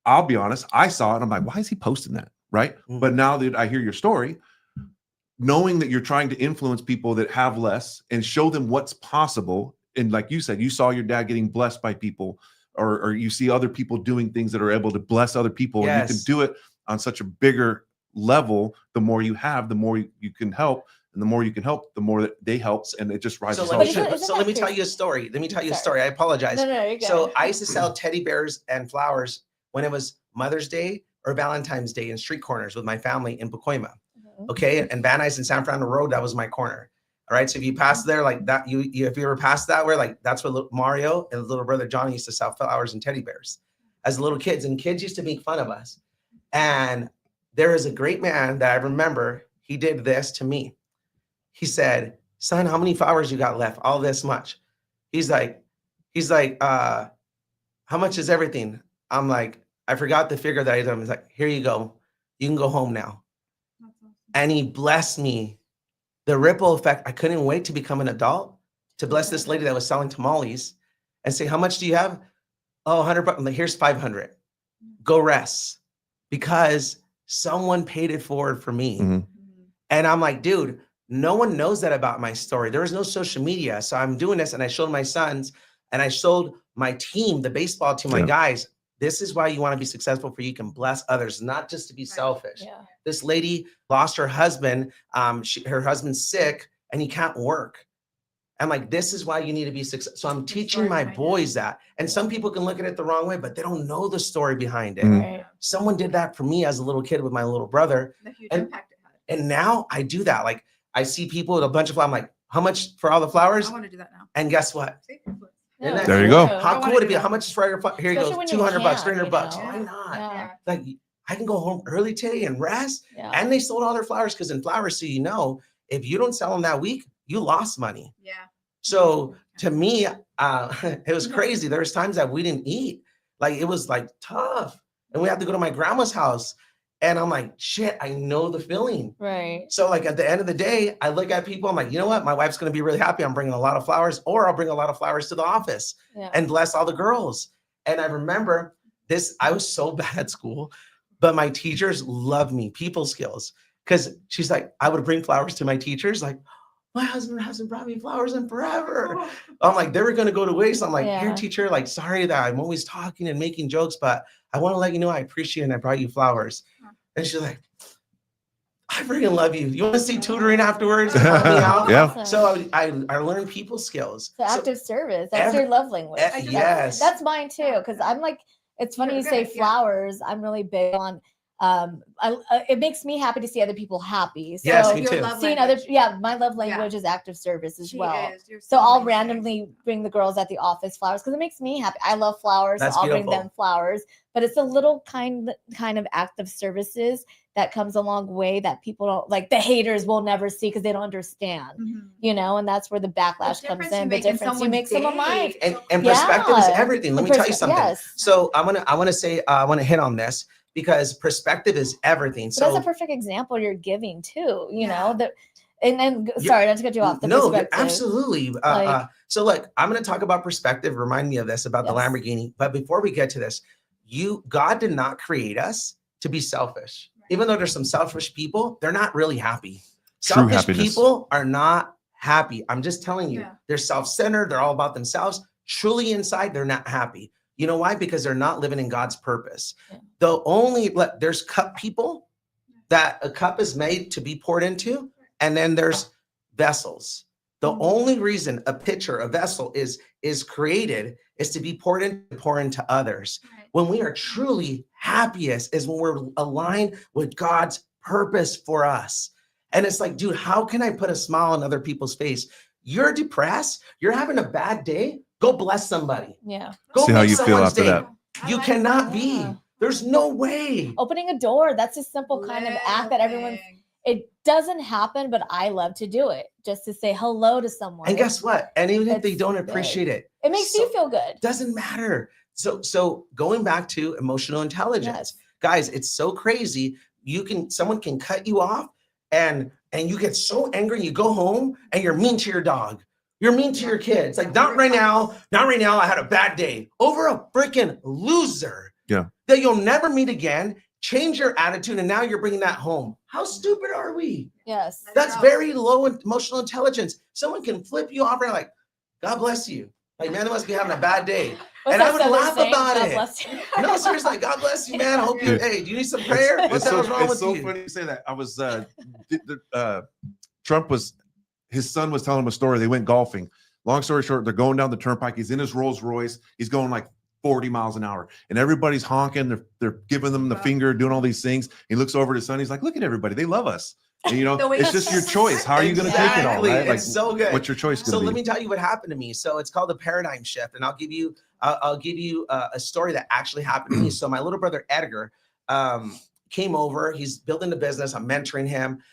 I'll be honest, I saw it and I'm like, why is he posting that? Right. Mhm. But now that I hear your story, knowing that you're trying to influence people that have less and show them what's possible. And like you said, you saw your dad getting blessed by people, or you see other people doing things that are able to bless other people. And you can Yes. do it on such a bigger level. The more you have, the more you can help. And the more you can help, the more that they help. And it just rises So on let me, But ship. isn't so that let me tell crazy? you a story. Let me tell you a Sorry. story. I apologize. No, you're good. So I used to sell teddy bears and flowers when it was Mother's Day or Valentine's Day in street corners with my family in Pacoima. Mhm. Okay. And Van Nuys and San Fernando Road, that was my corner. All right. So if you pass there like that, you if you ever passed that way, like that's where Mario and little brother Johnny used to sell flowers and teddy bears as little kids. And kids used to make fun of us. And there is a great man that I remember, he did this to me. He said, son, how many flowers you got left? All this much. He's like, how much is everything? I'm like, I forgot the figure that I done. He's like, here you go. You can go home now. That's awesome. And he blessed me. The ripple effect, I couldn't wait to become an adult to bless this lady that was selling tamales and say, how much do you have? Oh, $100. I'm like, here's 500. Go rest. Because someone paid it forward for me. Mhm. And I'm like, dude, no one knows that about my story. There was no social media. So I'm doing this and I showed my sons and I showed my team, the baseball team, my Yeah. guys, this is why you want to be successful, for you can bless others, not just to be selfish. Yeah. This lady lost her husband. Her husband's sick and he can't work. I'm like, this is why you need to be successful. So I'm The teaching story my behind it. boys that. And some people can look at it the wrong way, but they don't know the story behind it. Mhm. Right. Someone did that for me as a little kid with my little brother. The huge And- impact it had. And now I do that. Like, I see people with a bunch of flowers. I'm like, how much for all the flowers? I want to do that now. And guess what? See? Isn't that There you cool? go. I How wanna cool would it do be? that. How much is for your Here you Especially go, when you 200 bucks, can, 300 bucks. you know? Why not? Yeah. Like, I can go home early today and rest. Yeah. And they sold all their flowers, because in flowers, so you know, if you don't sell them that week, you lost money. Yeah. So to me, it was crazy. There was times that we didn't eat. Like it was like tough. And we had to go to my grandma's house. And I'm like, shit, I know the feeling. Right. So like at the end of the day, I look at people, I'm like, you know what? My wife's going to be really happy. I'm bringing a lot of flowers, or I'll bring a lot of flowers to the office and bless all the girls. And I remember this, I was so bad at school, but my teachers loved me, people skills. Cause she's like, I would bring flowers to my teachers. Like, my husband hasn't brought me flowers in forever. I'm like, they were going to go to waste. I'm like, here, teacher, like, sorry that I'm always talking and making jokes, but I want to let you know I appreciate it and I brought you flowers. And she's like, I freaking love you. You want to see tutoring afterwards? Help me out? Yeah. So I learned people skills. So active service. That's your love language. Yes. That's mine too. Because I'm like, it's funny you say flowers. I'm really big on. It makes me happy to see other people happy. So yes, me too. Seeing others, my love language is active service as well. So I'll randomly bring the girls at the office flowers because it makes me happy. I love flowers, That's so I'll beautiful. bring them flowers. But it's a little kind of active services that comes a long way that people don't like. The haters will never see because they don't understand, you know. And that's where the backlash comes in. The difference you make someone life, and perspective is everything. Let me tell you something. Yes. So I want to hit on this. Because perspective is everything. So that's a perfect example you're giving too, you know, that, and then sorry, not to cut you off. Absolutely. So look, I'm going to talk about perspective. Remind me of this about the Lamborghini. But before we get to this, God did not create us to be selfish. Right. Even though there's some selfish people, they're not really happy. True selfish people are not happy. I'm just telling you, they're self-centered. They're all about themselves. Truly inside, they're not happy. You know why? Because they're not living in God's purpose. There's cup people that a cup is made to be poured into, and then there's vessels. The only reason a pitcher, a vessel is created is to be poured into, pour into others. Right. When we are truly happiest is when we're aligned with God's purpose for us. And it's like, dude, how can I put a smile on other people's face? You're depressed. You're having a bad day. Go bless somebody. Yeah. Go see how you feel after that. You cannot be. There's no way. Opening a door. That's a simple kind of act that it doesn't happen, but I love to do it just to say hello to someone. And guess what? And even if they don't appreciate it, it makes you feel good. Doesn't matter. So going back to emotional intelligence, guys, it's so crazy. Someone can cut you off and you get so angry. You go home and you're mean to your dog. You're mean to your kids. Like, not right now. Not right now. I had a bad day over a freaking loser. Yeah. That you'll never meet again. Change your attitude. And now you're bringing that home. How stupid are we? Yes. That's very low emotional intelligence. Someone can flip you off and like, God bless you. Like, man, they must be having a bad day. And I would laugh about it. No, seriously, God bless you, man. I hope hey, do you need some prayer? What the hell's wrong with you? It's so funny you say that. I was, his son was telling him a story. They went golfing. Long story short, they're going down the turnpike. He's in his Rolls Royce. He's going like 40 miles an hour. And everybody's honking. They're giving them the finger, doing all these things. He looks over at his son. He's like, look at everybody. They love us. And, you know, it's just your choice. How are you going to take it all, right? Like, it's so good. What's your choice going to be? So let me tell you what happened to me. So it's called the paradigm shift. And I'll give you a story that actually happened to me. So my little brother, Edgar, came over. He's building a business. I'm mentoring him.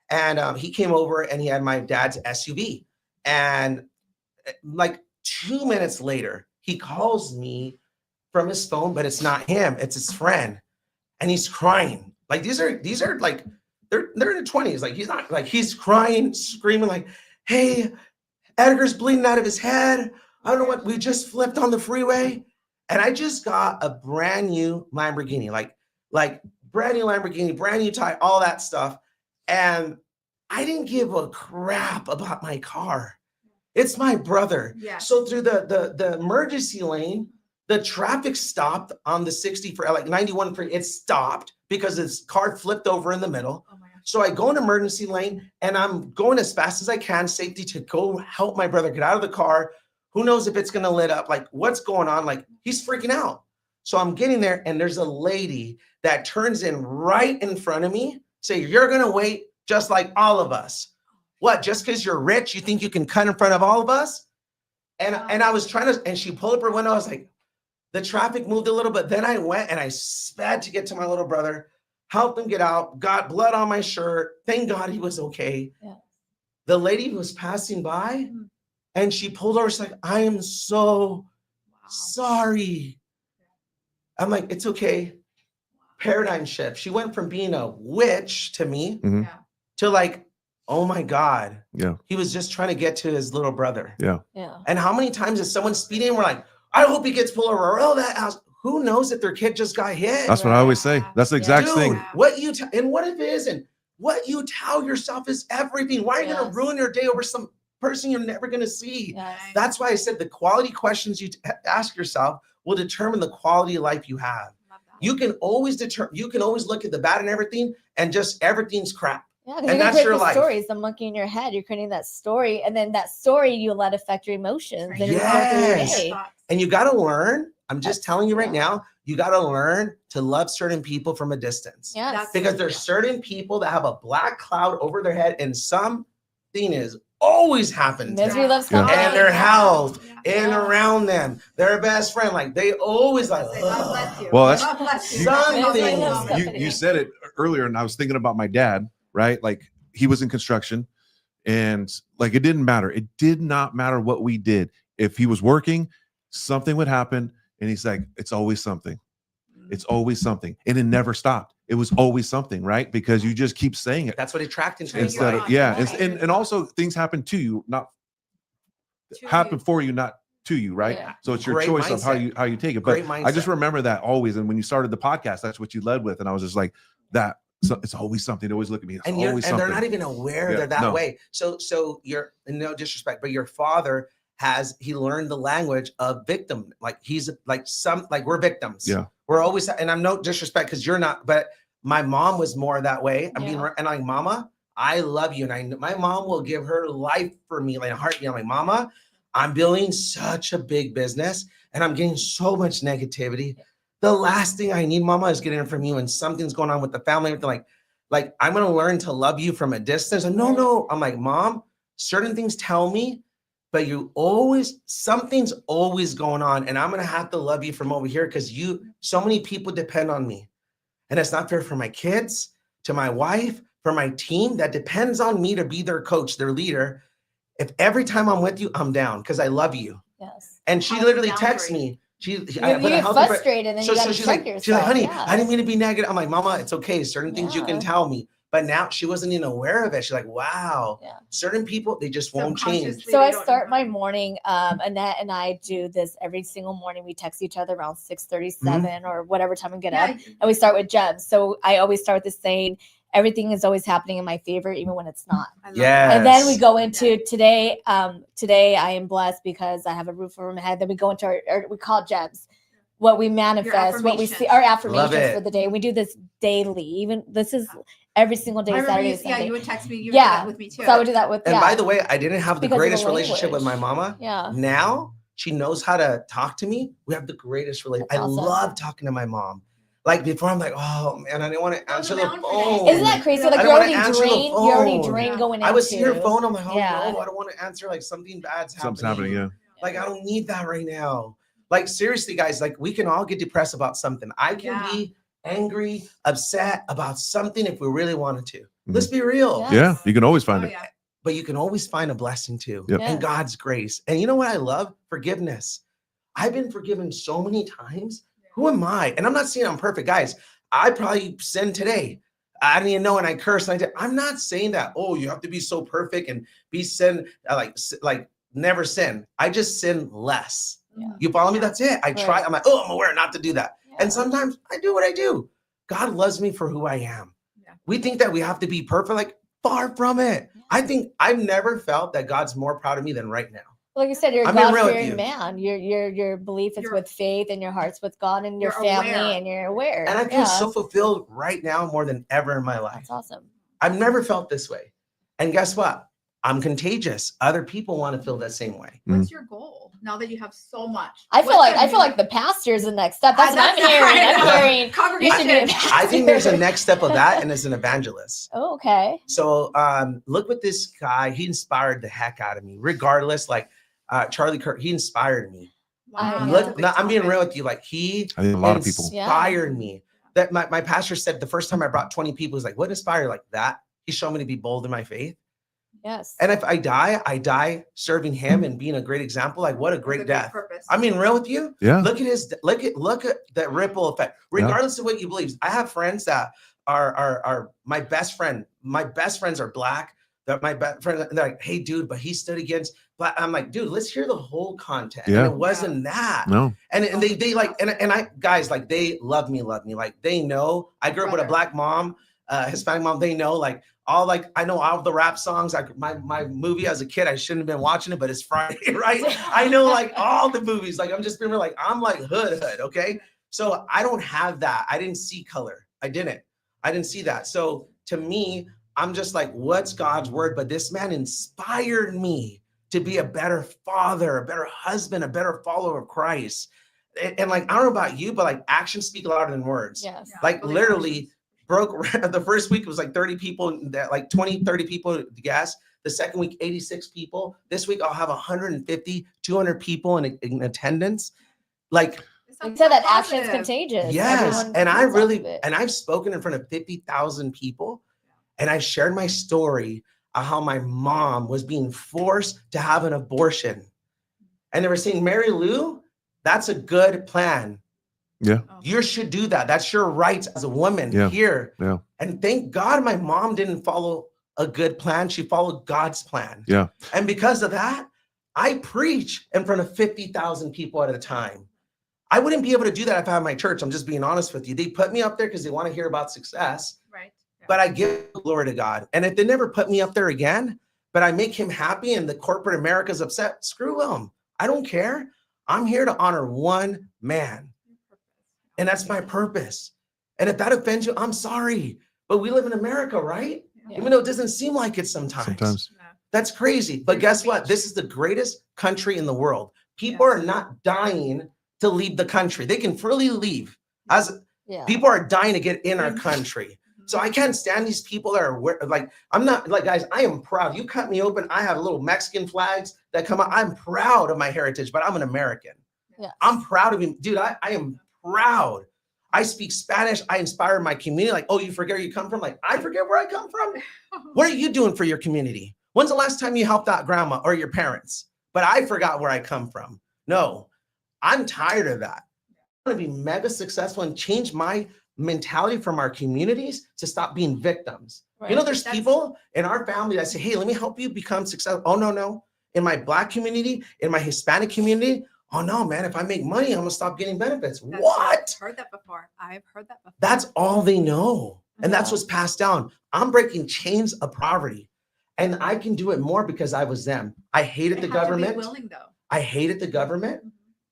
And he came over and he had my dad's SUV. And like 2 minutes later, he calls me from his phone, but it's not him. It's his friend. And he's crying. Like these are like, they're in their 20s. Like, he's not like, he's crying, screaming like, hey, Edgar's bleeding out of his head. I don't know what, we just flipped on the freeway. And I just got a brand new Lamborghini, like brand new Lamborghini, brand new tie, all that stuff. And I didn't give a crap about my car. It's my brother. Yeah. So through the emergency lane, the traffic stopped on the 60 for like 91 for it stopped because his car flipped over in the middle. Oh my gosh. So I go in emergency lane and I'm going as fast as I can, safety, to go help my brother get out of the car. Who knows if it's going to lit up? Like, what's going on? Like, he's freaking out. So I'm getting there and there's a lady that turns in right in front of me, say, you're going to wait just like all of us. What, just because you're rich, you think you can cut in front of all of us? And I was trying to, and she pulled up her window. I was like, the traffic moved a little bit. Then I went and I sped to get to my little brother, helped him get out, got blood on my shirt. Thank God he was okay. Yeah. The lady was passing by and she pulled over. She's like, I am so sorry. I'm like, it's okay. Paradigm shift. She went from being a witch to me to like, oh my God. Yeah. He was just trying to get to his little brother. Yeah. Yeah. And how many times is someone speeding? We're like, I hope he gets pulled over. Or, oh, that house. Who knows if their kid just got hit? That's what I always say. That's the exact Dude, thing. what you and what if it isn't? What you tell yourself is everything. Why are you going to ruin your day over some person you're never going to see? Yes. That's why I said the quality questions you ask yourself will determine the quality of life you have. You can always look at the bad and everything and just everything's crap. Yeah, And because that's you're your creating life. stories, the monkey in your head. You're creating that story, and then that story you let affect your emotions. And Yes. your And you got to learn. I'm just telling you right yeah. now, you got to learn to love certain people from a distance. Yes. Because there's certain people that have a black cloud over their head and something is always happening to Misery them. loves Yeah. company. And their house and Yeah. around them, their best friend, like they always like, God bless you. Well, that's- God bless you. Something. loves company. You said it earlier, and I was thinking about my dad, right? Like he was in construction, and like it didn't matter. It did not matter what we did. If he was working, something would happen, and he's like, it's always something. It's always something. And it never stopped. It was always something, right? Because you just keep saying it. That's what attracting to Instead you. of, and also things happen to you, not happen for you, not to you, right? Yeah. So it's your Great choice of mindset. how you take it. But Great I just mindset. remember that always. And when you started the podcast, that's what you led with. And I was just like, that so it's always something. Always look at me. It's And always something. they're not even aware Yeah, they're that no. way. So you're, no disrespect, but your father he learned the language of victim. Like he's like we're victims. Yeah. We're always, and I'm no disrespect because you're not, but my mom was more that way. I'm being, Yeah. and like, Mama, I love you. And my mom will give her life for me, like a heartbeat. I'm like, Mama, I'm building such a big business and I'm getting so much negativity. The last thing I need, Mama, is getting it from you. And something's going on with the family. Like I'm going to learn to love you from a distance. And no. I'm like, Mom, certain things tell me, but something's always going on. And I'm going to have to love you from over here because so many people depend on me. And it's not fair for my kids, to my wife, for my team that depends on me to be their coach, their leader. If every time I'm with you, I'm down because I love you. Yes. And she Healthy literally boundary. texts me. You get frustrated and then you got to she's check like, yourself. she's like, honey, Yes. I didn't mean to be negative. I'm like, Mama, it's okay. Certain things you can tell me. But now she wasn't even aware of it. She's like, wow. Yeah. Certain people, they just won't change. Subconsciously, So they I don't start know. my morning. Annette and I do this every single morning. We text each other around 6:37 or whatever time we get up, and we start with gems. So I always start with saying, everything is always happening in my favor, even when it's not. I love Yes. that. And then we go into today. Today I am blessed because I have a roof over my head. Then we go into our we call it gems. What we manifest, what we see, our affirmations it. for the day. We do this daily. Even this is every single day, I remember Saturday, you, Sunday. you would text me. You Yeah. would do that with me too. So I would do that with. And by the way, I didn't have the Because of the greatest relationship with my language. mama. Yeah. Now she knows how to talk to me. We have the greatest relationship. That's I awesome. love talking to my mom. Like before, I'm like, oh man, I didn't want to That was answer a the boundary. phone. Isn't that crazy? Like I you're don't wanna already answer the drained. You're already phone. drained going into. I would see her phone. I'm like, oh Yeah. no, I don't want to answer. Like something bad's happening. Something's happening. Yeah. Like I don't need that right now. Like seriously, guys. Like we can all get depressed about something. I can be angry, upset about something if we really wanted to. Let's be real. Yeah. Yeah. You can always find Oh, it. yeah. But you can always find a blessing too. Yep. Yes. And God's grace. And you know what I love? Forgiveness. I've been forgiven so many times. Who am I? And I'm not saying I'm perfect, guys. I probably sinned today. I didn't even know, and I cursed. And I'm not saying that. Oh, you have to be so perfect and be sin like never sin. I just sin less. Yeah. You follow me? That's it. I try. Right. I'm like, oh, I'm aware not to do that. Yeah. And sometimes I do what I do. God loves me for who I am. Yeah. We think that we have to be perfect. Like far from it. I think I've never felt that God's more proud of me than right now. Like you said, you're a I'm being real with God-fearing you. man. Your belief is You're- with faith, and your heart's with God and your You're family, aware. and you're aware. And I feel so fulfilled right now more than ever in my life. That's awesome. I've never felt this way. And guess what? I'm contagious. Other people want to feel that same way. What's your goal now that you have so much? I feel like the pastor is the next step. That's what I'm hearing. I'm hearing. You should be a Congregation. I think there's a pastor. next step of that, and it's an evangelist. Oh, okay. So look what this guy, he inspired the heck out of me. Regardless, like Charlie Kirk, he inspired me. Wow. that's a Look, big no, I'm being topic. real with you. Like he I think a lot of people. Yeah. inspired me. That my pastor said the first time I brought 20 people, he was like, what inspired you like that? He showed me to be bold in my faith. Yes. And if I die serving him and being a great example. Like, what a great death. Purpose. I mean, real with you. Yeah. Look at that ripple effect. Regardless of what you believe. I have friends that are my best friend. My best friends are black. That my best friend, they're like, hey, dude, but he stood against black. I'm like, dude, let's hear the whole content. Yeah. And it wasn't that. No. And they like, and I guys, like, they love me. Like, they know I grew up with a black mom, Hispanic mom. They know, like, all, like, I know all the rap songs. My movie as a kid, I shouldn't have been watching it, but it's Friday, right? I know, like, all the movies. Like, I'm just being like, I'm like hood, okay? So I don't have that. I didn't see color. I didn't see that. So to me, I'm just like, what's God's word? But this man inspired me to be a better father, a better husband, a better follower of Christ. And like, I don't know about you, but like, actions speak louder than words. Yes. Like, literally broke the first week, it was like 30 people, that like 20, 30 people to gas. The second week, 86 people. This week, I'll have 150, 200 people in attendance. Like, you said that action is contagious. yes. Everyone And I feeds off really, of it. and I've spoken in front of 50,000 people. And I shared my story of how my mom was being forced to have an abortion. And they were saying, Mary Lou, that's a good plan. Yeah. You should do that. That's your rights as a woman here. Yeah. And thank God my mom didn't follow a good plan. She followed God's plan. Yeah. And because of that, I preach in front of 50,000 people at a time. I wouldn't be able to do that if I had my church. I'm just being honest with you. They put me up there because they want to hear about success. Right. But I give glory to God. And if they never put me up there again, but I make him happy and the corporate America's upset, screw them. I don't care. I'm here to honor one man. And that's my purpose. And if that offends you, I'm sorry. But we live in America, right? Yeah. Even though it doesn't seem like it sometimes. No. That's crazy. But guess what? This is the greatest country in the world. People are not dying to leave the country. They can freely leave. People are dying to get in our country. So I can't stand these people that are like, I'm not like, guys, I am proud. You cut me open. I have little Mexican flags that come out. I'm proud of my heritage, but I'm an American. Yes. I'm proud of him. Dude, I am proud. I speak Spanish. I inspire my community. Like, oh, you forget where you come from? Like, I forget where I come from. What are you doing for your community? When's the last time you helped out grandma or your parents? But I forgot where I come from. No, I'm tired of that. I want to be mega successful and change my mentality from our communities to stop being victims. Right. You know, there's people in our family that say, hey, let me help you become successful. Oh, no. In my Black community, in my Hispanic community, oh, no, man, if I make money, I'm going to stop getting benefits. What? I've heard that before. That's all they know. And that's what's passed down. I'm breaking chains of poverty. And I can do it more because I was them. I hated the government. Willing, though. I hated the government.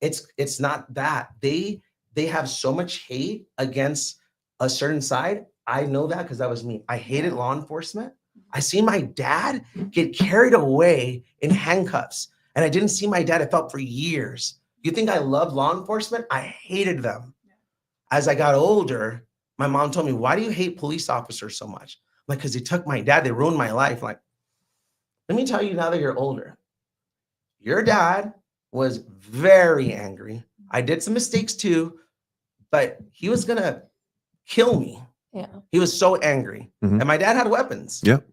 It's not that. They have so much hate against a certain side. I know that because that was me. I hated law enforcement. I seen my dad get carried away in handcuffs. And I didn't see my dad. I felt for years. You think I loved law enforcement? I hated them. As I got older, my mom told me, why do you hate police officers so much? I'm like, because they took my dad. They ruined my life. Like, let me tell you now that you're older. Your dad was very angry. I did some mistakes too, but he was going to kill me. Yeah. He was so angry. And my dad had weapons. Yep.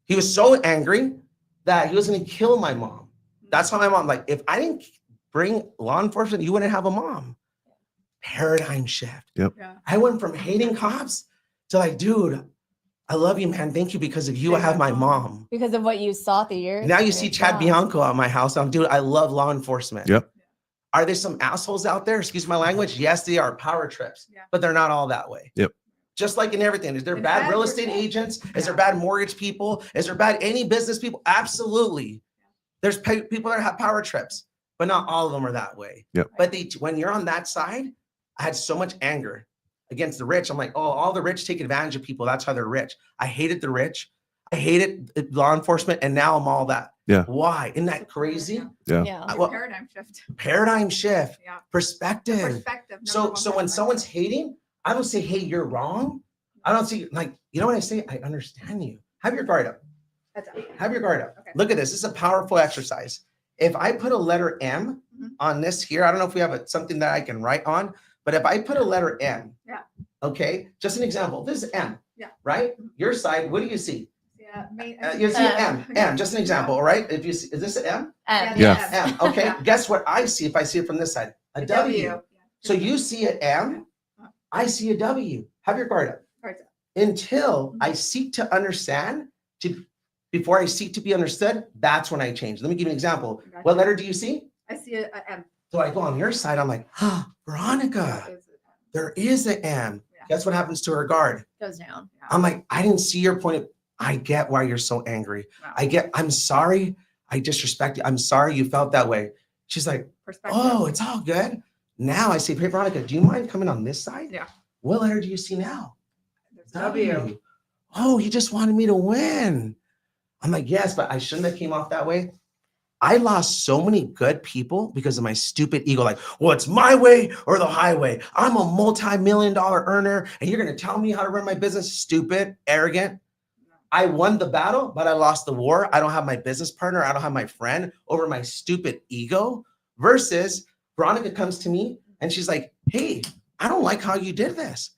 He was so angry that he was going to kill my mom. That's how my mom, like, if I didn't bring law enforcement, you wouldn't have a mom. Paradigm shift. Yep. Yeah. I went from hating cops to like, dude, I love you, man. Thank you. Because of you, I have my mom. Because of what you saw the years. Now you see Chad Bianco at my house. I'm, dude, I love law enforcement. Yep. Are there some assholes out there? Excuse my language. Yes, they are power trips, but they're not all that way. Yep. Just like in everything. Is there bad real estate agents? Is there bad mortgage people? Is there bad any business people? Absolutely. There's people that have power trips, but not all of them are that way. Yep. But when you're on that side, I had so much anger against the rich. I'm like, oh, all the rich take advantage of people. That's how they're rich. I hated the rich. I hated law enforcement. And now I'm all that. Yeah. Why? Isn't that crazy? Yeah. Well, Paradigm shift. Paradigm shift. Yeah. Perspective. Perspective. So when someone's hating, I don't say, hey, you're wrong. I don't see, like, you know what I say? I understand you. Have your guard up. Have your guard up. Okay. Look at this. This is a powerful exercise. If I put a letter M on this here, I don't know if we have something that I can write on, but if I put a letter M, okay, just an example. This is M, right? Your side, what do you see? You see an M, just an example, all right? If you see, is this an M? Yeah. M, okay. Guess what I see if I see it from this side? A W. So you see an M, I see a W. Have your guard up. Until I seek to understand, before I seek to be understood, that's when I change. Let me give you an example. What letter do you see? I see a M. So I go on your side, I'm like, Veronica, there is an M. Guess what happens to her guard? Goes down. I'm like, I didn't see your point. I get why you're so angry. I'm sorry. I disrespect you. I'm sorry you felt that way. She's like, oh, it's all good. Now I say, hey, Veronica, do you mind coming on this side? Yeah. What letter do you see now? W. Oh, he just wanted me to win. I'm like, yes, but I shouldn't have came off that way. I lost so many good people because of my stupid ego. Like, well, it's my way or the highway. I'm a multi-million-dollar earner, and you're going to tell me how to run my business? Stupid, arrogant. I won the battle, but I lost the war. I don't have my business partner. I don't have my friend over my stupid ego. Versus Veronica comes to me and she's like, hey, I don't like how you did this.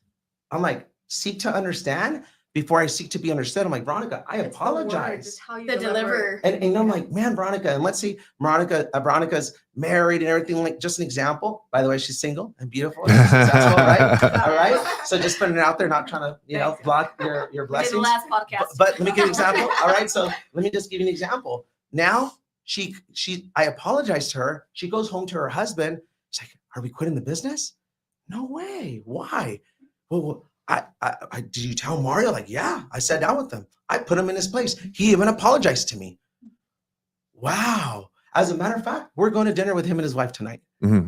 I'm like, seek to understand before I seek to be understood. I'm like, Veronica, I apologize. The deliver. And I'm like, man, Veronica, and let's see, Veronica's married and everything. Like, just an example. By the way, she's single and beautiful and successful, right? All right. So just putting it out there, not trying to, block your blessings. The last podcast. But let me give you an example. All right. So let me just give you an example. Now I apologized to her. She goes home to her husband. She's like, are we quitting the business? No way. Why? Well, did you tell Mario? Like, yeah, I sat down with him. I put him in his place. He even apologized to me. Wow. As a matter of fact, we're going to dinner with him and his wife tonight. Mm-hmm.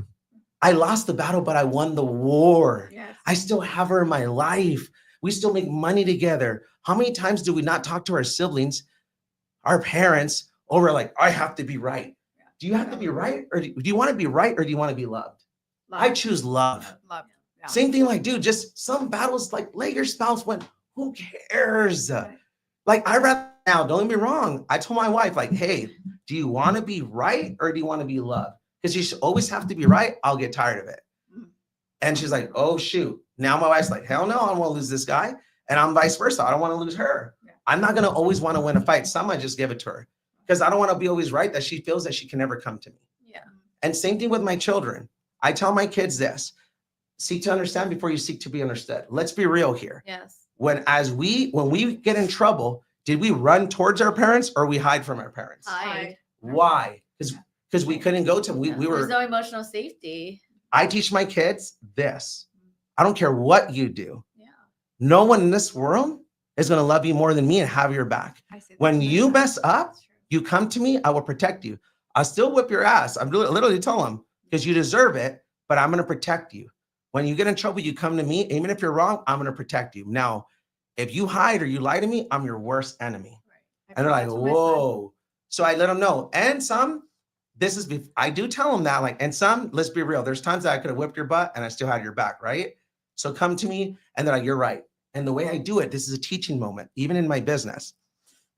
I lost the battle, but I won the war. Yes. I still have her in my life. We still make money together. How many times do we not talk to our siblings, our parents, over like, I have to be right? Yeah. Do you have to be right? Or do you want to be right? Or do you want to be loved? I choose love. Love. Yeah. Same thing, like, dude, just some battles, like, let your spouse win. Who cares? Right. Like, I rather now, don't get me wrong. I told my wife, like, hey, do you want to be right or do you want to be loved? Because you should always have to be right. I'll get tired of it. And she's like, oh, shoot. Now my wife's like, hell no, I don't want to lose this guy. And I'm vice versa. I don't want to lose her. Yeah. I'm not going to always want to win a fight. Some I just give it to her because I don't want to be always right, that she feels that she can never come to me. Yeah. And same thing with my children. I tell my kids this. Seek to understand before you seek to be understood. Let's be real here. Yes. When we get in trouble, did we run towards our parents or we hide from our parents? Hide. Why? Because we couldn't go to them. We were. There's no emotional safety. I teach my kids this. I don't care what you do. Yeah. No one in this world is going to love you more than me and have your back. When you mess up, you come to me, I will protect you. I'll still whip your ass. I'm literally telling them because you deserve it, but I'm going to protect you. When you get in trouble, you come to me. Even if you're wrong, I'm going to protect you. Now, if you hide or you lie to me, I'm your worst enemy. Right. And they're like, whoa. So I let them know. And I do tell them that, like, and some, let's be real. There's times that I could have whipped your butt and I still had your back, right? So come to me and they're like, you're right. And the way I do it, this is a teaching moment, even in my business.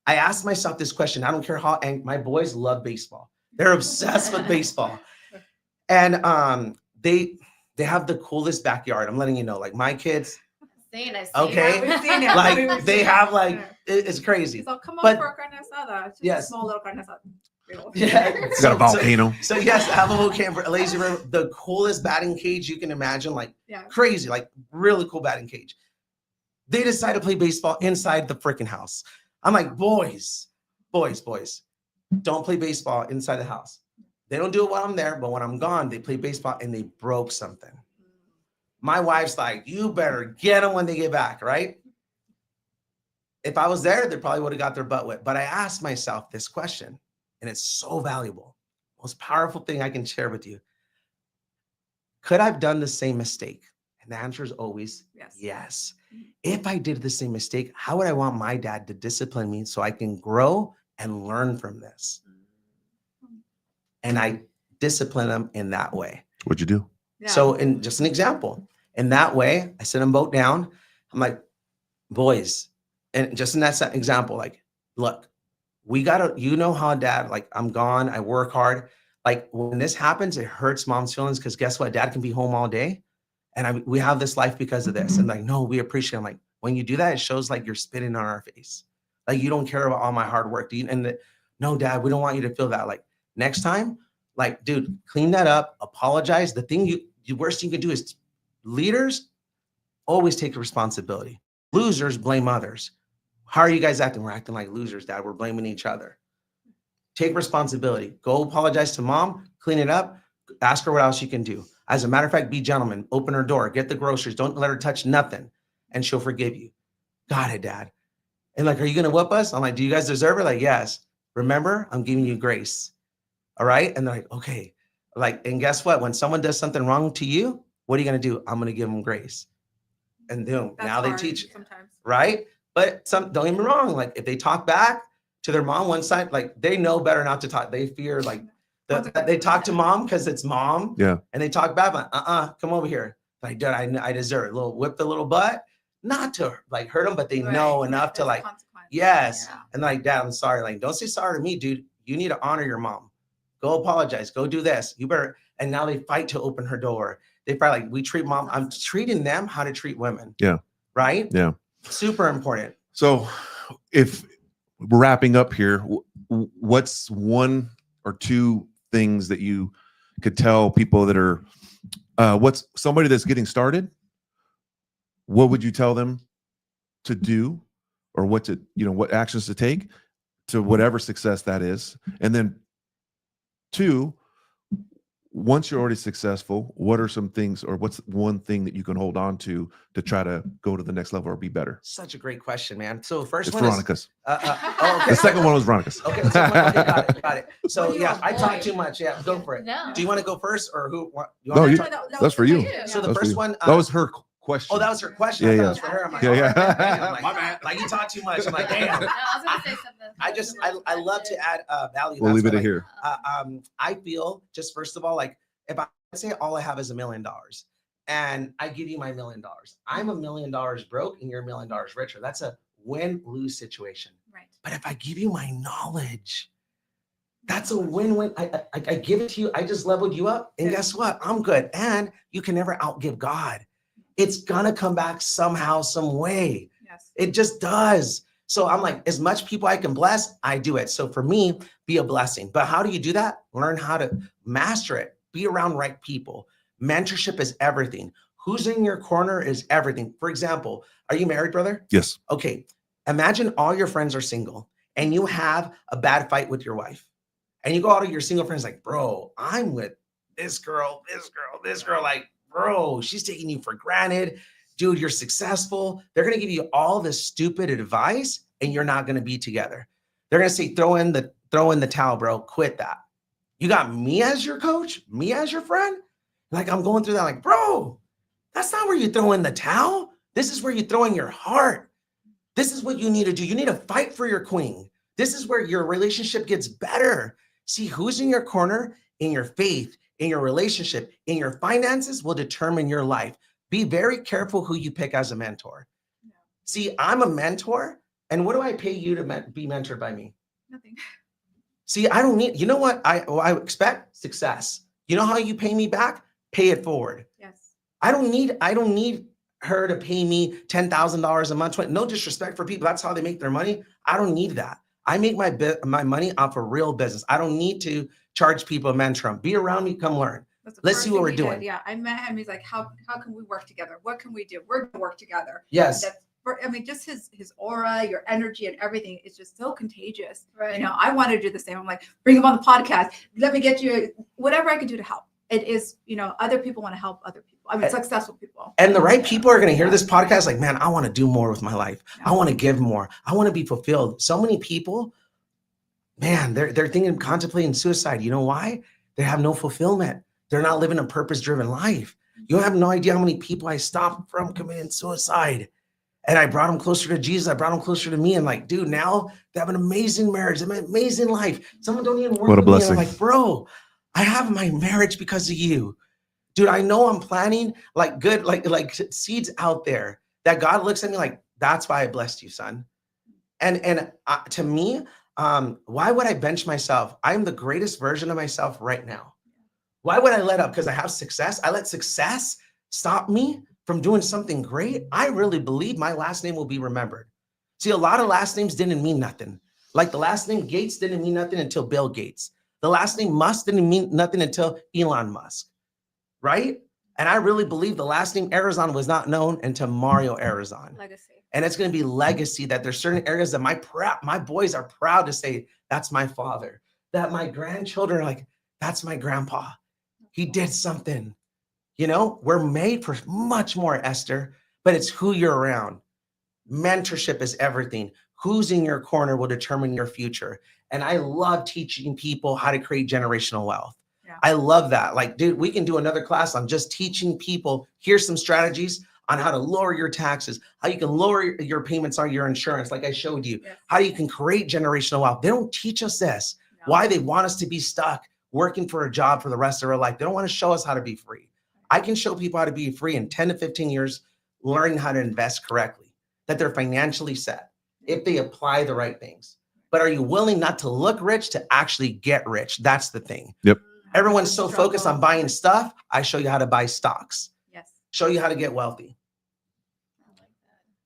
I ask myself this question. I don't care how, and my boys love baseball. They're obsessed with baseball. And they have the coolest backyard. I'm letting you know, like my kids. Okay. We've seen it. Like they have like, it's crazy. So come on for a carne asada. Just yes. A small little carne asada. Yeah. It's got a volcano. So yes, I have a volcano for a lazy river. The coolest batting cage you can imagine, like crazy, like really cool batting cage. They decide to play baseball inside the freaking house. I'm like, boys, don't play baseball inside the house. They don't do it while I'm there, but when I'm gone, they play baseball and they broke something. My wife's like, you better get them when they get back, right? If I was there, they probably would have got their butt wet. But I asked myself this question, and it's so valuable. Most powerful thing I can share with you. Could I have done the same mistake? And the answer is always yes. If I did the same mistake, how would I want my dad to discipline me so I can grow and learn from this? And I discipline them in that way. What'd you do? Yeah. So in just an example, in that way, I sit them both down. I'm like, boys, and just in that example, like, look, we gotta, you know how dad, like I'm gone, I work hard. Like when this happens, it hurts mom's feelings because guess what? Dad can be home all day. And we have this life because of this. And like, no, we appreciate it. I'm like, when you do that, it shows like you're spitting on our face. Like, you don't care about all my hard work. No, Dad, we don't want you to feel that. Like, next time, like, dude, clean that up, apologize. The worst thing you can do is, leaders always take responsibility. Losers blame others. How are you guys acting? We're acting like losers, Dad. We're blaming each other. Take responsibility. Go apologize to Mom, clean it up, ask her what else you can do. As a matter of fact, be gentlemen, open her door, get the groceries, don't let her touch nothing, and she'll forgive you. Got it, Dad. And like, are you going to whoop us? I'm like, do you guys deserve it? Like, yes. Remember, I'm giving you grace. All right. And they're like, okay. Like, and guess what? When someone does something wrong to you, what are you going to do? I'm going to give them grace. And boom, now they teach it. Sometimes. Right. But don't get me wrong. Like, if they talk back to their mom one side, like, they know better not to talk. They fear, like, they talk to Mom because it's Mom. Yeah. And they talk back, like, come over here. Like, Dad, I deserve it. Whip the little butt. Not to like hurt them, but they know enough to like, yes. Yeah. And like, Dad, I'm sorry. Like, don't say sorry to me, dude. You need to honor your mom. Go apologize. Go do this. You better. And now they fight to open her door. They fight like, we treat Mom. I'm treating them how to treat women. Yeah. Right. Yeah. Super important. So if we're wrapping up here, what's one or two things that you could tell people that are, what's somebody that's getting started? What would you tell them to do, or what actions to take to whatever success that is? And then two, once you're already successful, what are some things, or what's one thing that you can hold on to try to go to the next level or be better? Such a great question, man. So the first one Veronica's. Okay. The second one was Veronica's. Okay, got it. So yeah, I talk too much. Yeah, go for it. No. Do you want to go first, or who? That's for you. So the first one. That was her question. Oh, that was her question. Yeah, I thought yeah. it was for her. I'm like, yeah. My bad. Like, you talk too much. I'm like, damn. No, I was gonna say something. I love to add value. We'll leave it here. I feel, just first of all, like, if I say all I have is $1 million and I give you my $1 million, I'm $1 million broke and you're $1 million richer. That's a win-lose situation. Right. But if I give you my knowledge, that's a win-win. I give it to you. I just leveled you up. And guess what? I'm good. And you can never outgive God. It's going to come back somehow, some way. Yes. It just does. So I'm like, as much people I can bless, I do it. So for me, be a blessing. But how do you do that? Learn how to master it. Be around right people. Mentorship is everything. Who's in your corner is everything. For example, are you married, brother? Yes. Okay. Imagine all your friends are single and you have a bad fight with your wife. And you go out to your single friends like, bro, I'm with this girl. Like, bro, she's taking you for granted. Dude, you're successful. They're going to give you all this stupid advice and you're not going to be together. They're going to say, throw in the towel, bro. Quit that. You got me as your coach, me as your friend. Like, I'm going through that like, bro, that's not where you throw in the towel. This is where you throw in your heart. This is what you need to do. You need to fight for your queen. This is where your relationship gets better. See, who's in your corner, in your faith, in your relationship, in your finances will determine your life. Be very careful who you pick as a mentor. Yeah. See, I'm a mentor. And what do I pay you to be mentored by me? Nothing. See, I don't need, you know what I expect? Success. You know how you pay me back? Pay it forward. Yes. I don't need her to pay me $10,000 a month. No disrespect for people. That's how they make their money. I don't need that. I make my money off of real business. I don't need to charge people, mentor them. Be around me, come learn. Let's see what we're doing. Yeah, I met him. He's like, how can we work together? What can we do? We're gonna work together. Yes. Just his aura, your energy, and everything is just so contagious. Right. You know, I want to do the same. I'm like, bring him on the podcast. Let me get you whatever I can do to help. It is, other people want to help other people. I mean, successful people. And the right people are going to hear this podcast like, man, I want to do more with my life. Yeah. I want to give more. I want to be fulfilled. So many people, man, they're thinking, contemplating suicide. You know why? They have no fulfillment. They're not living a purpose-driven life. You have no idea how many people I stopped from committing suicide. And I brought them closer to Jesus. I brought them closer to me. And like, dude, now they have an amazing marriage, an amazing life. Someone don't even work what a with blessing. me. I'm like, bro, I have my marriage because of you. Dude, I know I'm planting like good, like seeds out there that God looks at me like, that's why I blessed you, son. And to me, why would I bench myself? I'm the greatest version of myself right now. Why would I let up? Because I have success. I let success stop me from doing something great. I really believe my last name will be remembered. See, a lot of last names didn't mean nothing. Like the last name Gates didn't mean nothing until Bill Gates. The last name Musk didn't mean nothing until Elon Musk, right? And I really believe the last name Arrizon was not known until Mario Arrizon. Legacy. And it's going to be legacy, that there's certain areas that my boys are proud to say, that's my father. That my grandchildren are like, that's my grandpa. He did something. You know, we're made for much more, Esther, but it's who you're around. Mentorship is everything. Who's in your corner will determine your future. And I love teaching people how to create generational wealth. Yeah. I love that. Like, dude, we can do another class on just teaching people, here's some strategies on how to lower your taxes, how you can lower your payments on your insurance, like I showed you, yes. How you can create generational wealth. They don't teach us this. No. Why they want us to be stuck working for a job for the rest of our life. They don't want to show us how to be free. I can show people how to be free in 10 to 15 years, learning how to invest correctly, that they're financially set if they apply the right things. But are you willing not to look rich to actually get rich? That's the thing. Yep. Everyone's so focused on buying stuff. I show you how to buy stocks. Yes. Show you how to get wealthy.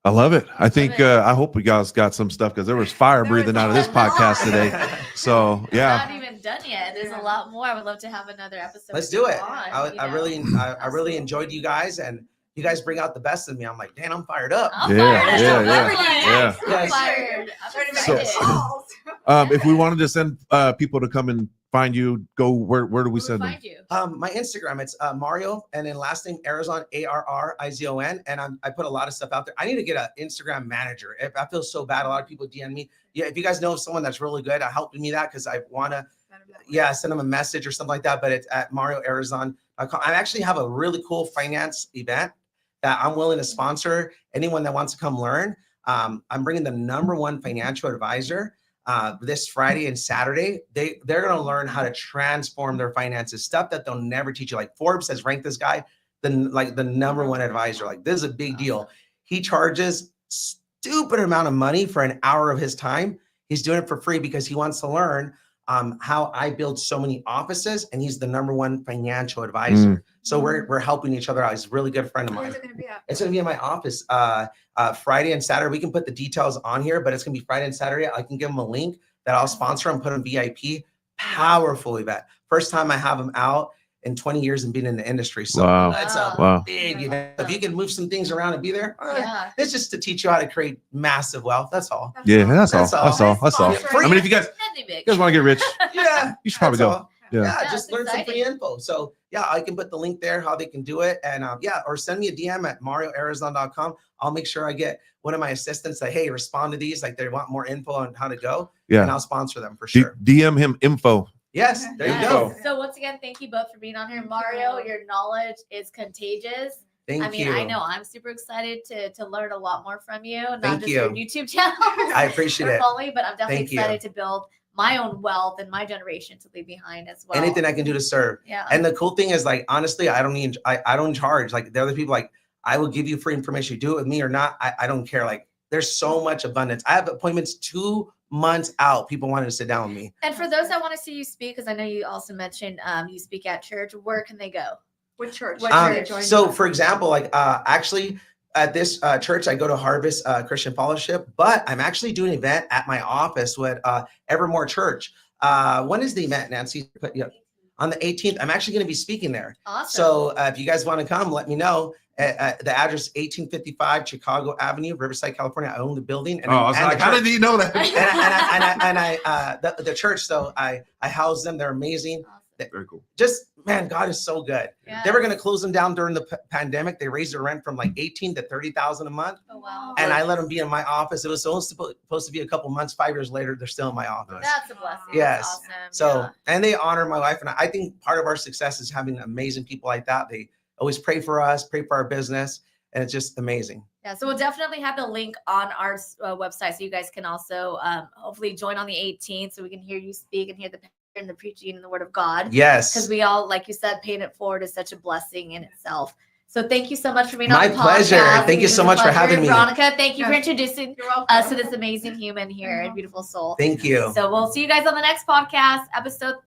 I love it. I think, I hope we guys got some stuff, because there was fire breathing out of this podcast today. So, yeah. Not even done yet. There's a lot more. I would love to have another episode. Let's do it. I really enjoyed you guys, and you guys bring out the best of me. I'm like, damn, I'm fired up. Yeah. I'm fired. So, if we wanted to send people to come and find you, where do we send them? My Instagram, it's Mario, and then last name Arrizon, Arrizon, and I put a lot of stuff out there. I need to get an Instagram manager. I feel so bad. A lot of people DM me. Yeah, if you guys know of someone that's really good, help me that, because I want to, send them a message or something like that. But it's at MarioArrizon.com. I actually have a really cool finance event that I'm willing to sponsor anyone that wants to come learn. I'm bringing the #1 financial advisor this Friday and Saturday. They're going to learn how to transform their finances, stuff that they'll never teach you. Like Forbes has ranked this guy the #1 advisor. Like, this is a big deal. He charges stupid amount of money for an hour of his time. He's doing it for free because he wants to learn how I build so many offices, and he's the #1 financial advisor. So we're helping each other out. He's a really good friend of mine. Where's it going to be at? It's going to be in my office Friday and Saturday. We can put the details on here, but it's going to be Friday and Saturday. I can give him a link that I'll sponsor and put on VIP. Powerful event. First time I have him out in 20 years and being in the industry. So it's a big event. If you can move some things around and be there, it's just to teach you how to create massive wealth. That's all. That's all. I mean, if you guys want to get rich, you should probably go. Just learn some free info. So I can put the link there, how they can do it. And or send me a DM at MarioArrizon.com. I'll make sure I get one of my assistants that, hey, respond to these. Like, they want more info on how to go. And I'll sponsor them for sure. DM him info. Yes, there you go. So once again, thank you both for being on here. Mario, your knowledge is contagious. Thank you. I know I'm super excited to learn a lot more from you. Not just your YouTube channel. I appreciate it. But I'm definitely excited to build my own wealth and my generation to leave behind as well. Anything I can do to serve. Yeah. And the cool thing is, like, honestly, I don't charge. Like, the other people, like, I will give you free information. You do it with me or not. I don't care. Like, there's so much abundance. I have appointments 2 months out. People wanted to sit down with me. And for those that want to see you speak, because I know you also mentioned you speak at church, where can they go? What church? So for example, like actually at this church, I go to Harvest Christian Fellowship, but I'm actually doing an event at my office with Evermore Church. When is the event, Nancy? On the 18th, I'm actually going to be speaking there. Awesome. So if you guys want to come, let me know. The address 1855 Chicago Avenue, Riverside, California. I own the building. And I was like, how did he know that? The church, so I house them. They're amazing. Awesome. Very cool. Just, man, God is so good. Yeah. They were going to close them down during the pandemic. They raised their rent from like $18,000 to $30,000 a month. Oh, wow. And I let them be in my office. It was supposed to be a couple months. 5 years later, they're still in my office. That's a blessing. Yes. That's awesome. So, and they honor my wife. And I think part of our success is having amazing people like that. They always pray for us, pray for our business. And it's just amazing. Yeah, so we'll definitely have the link on our website, so you guys can also hopefully join on the 18th, so we can hear you speak and hear the preaching and the word of God. Yes. Because we all, like you said, paying it forward is such a blessing in itself. So thank you so much for being on the podcast. My pleasure. Thank you so much for having me. Veronica, thank you for introducing us to this amazing human here and beautiful soul. Thank you. So we'll see you guys on the next podcast, episode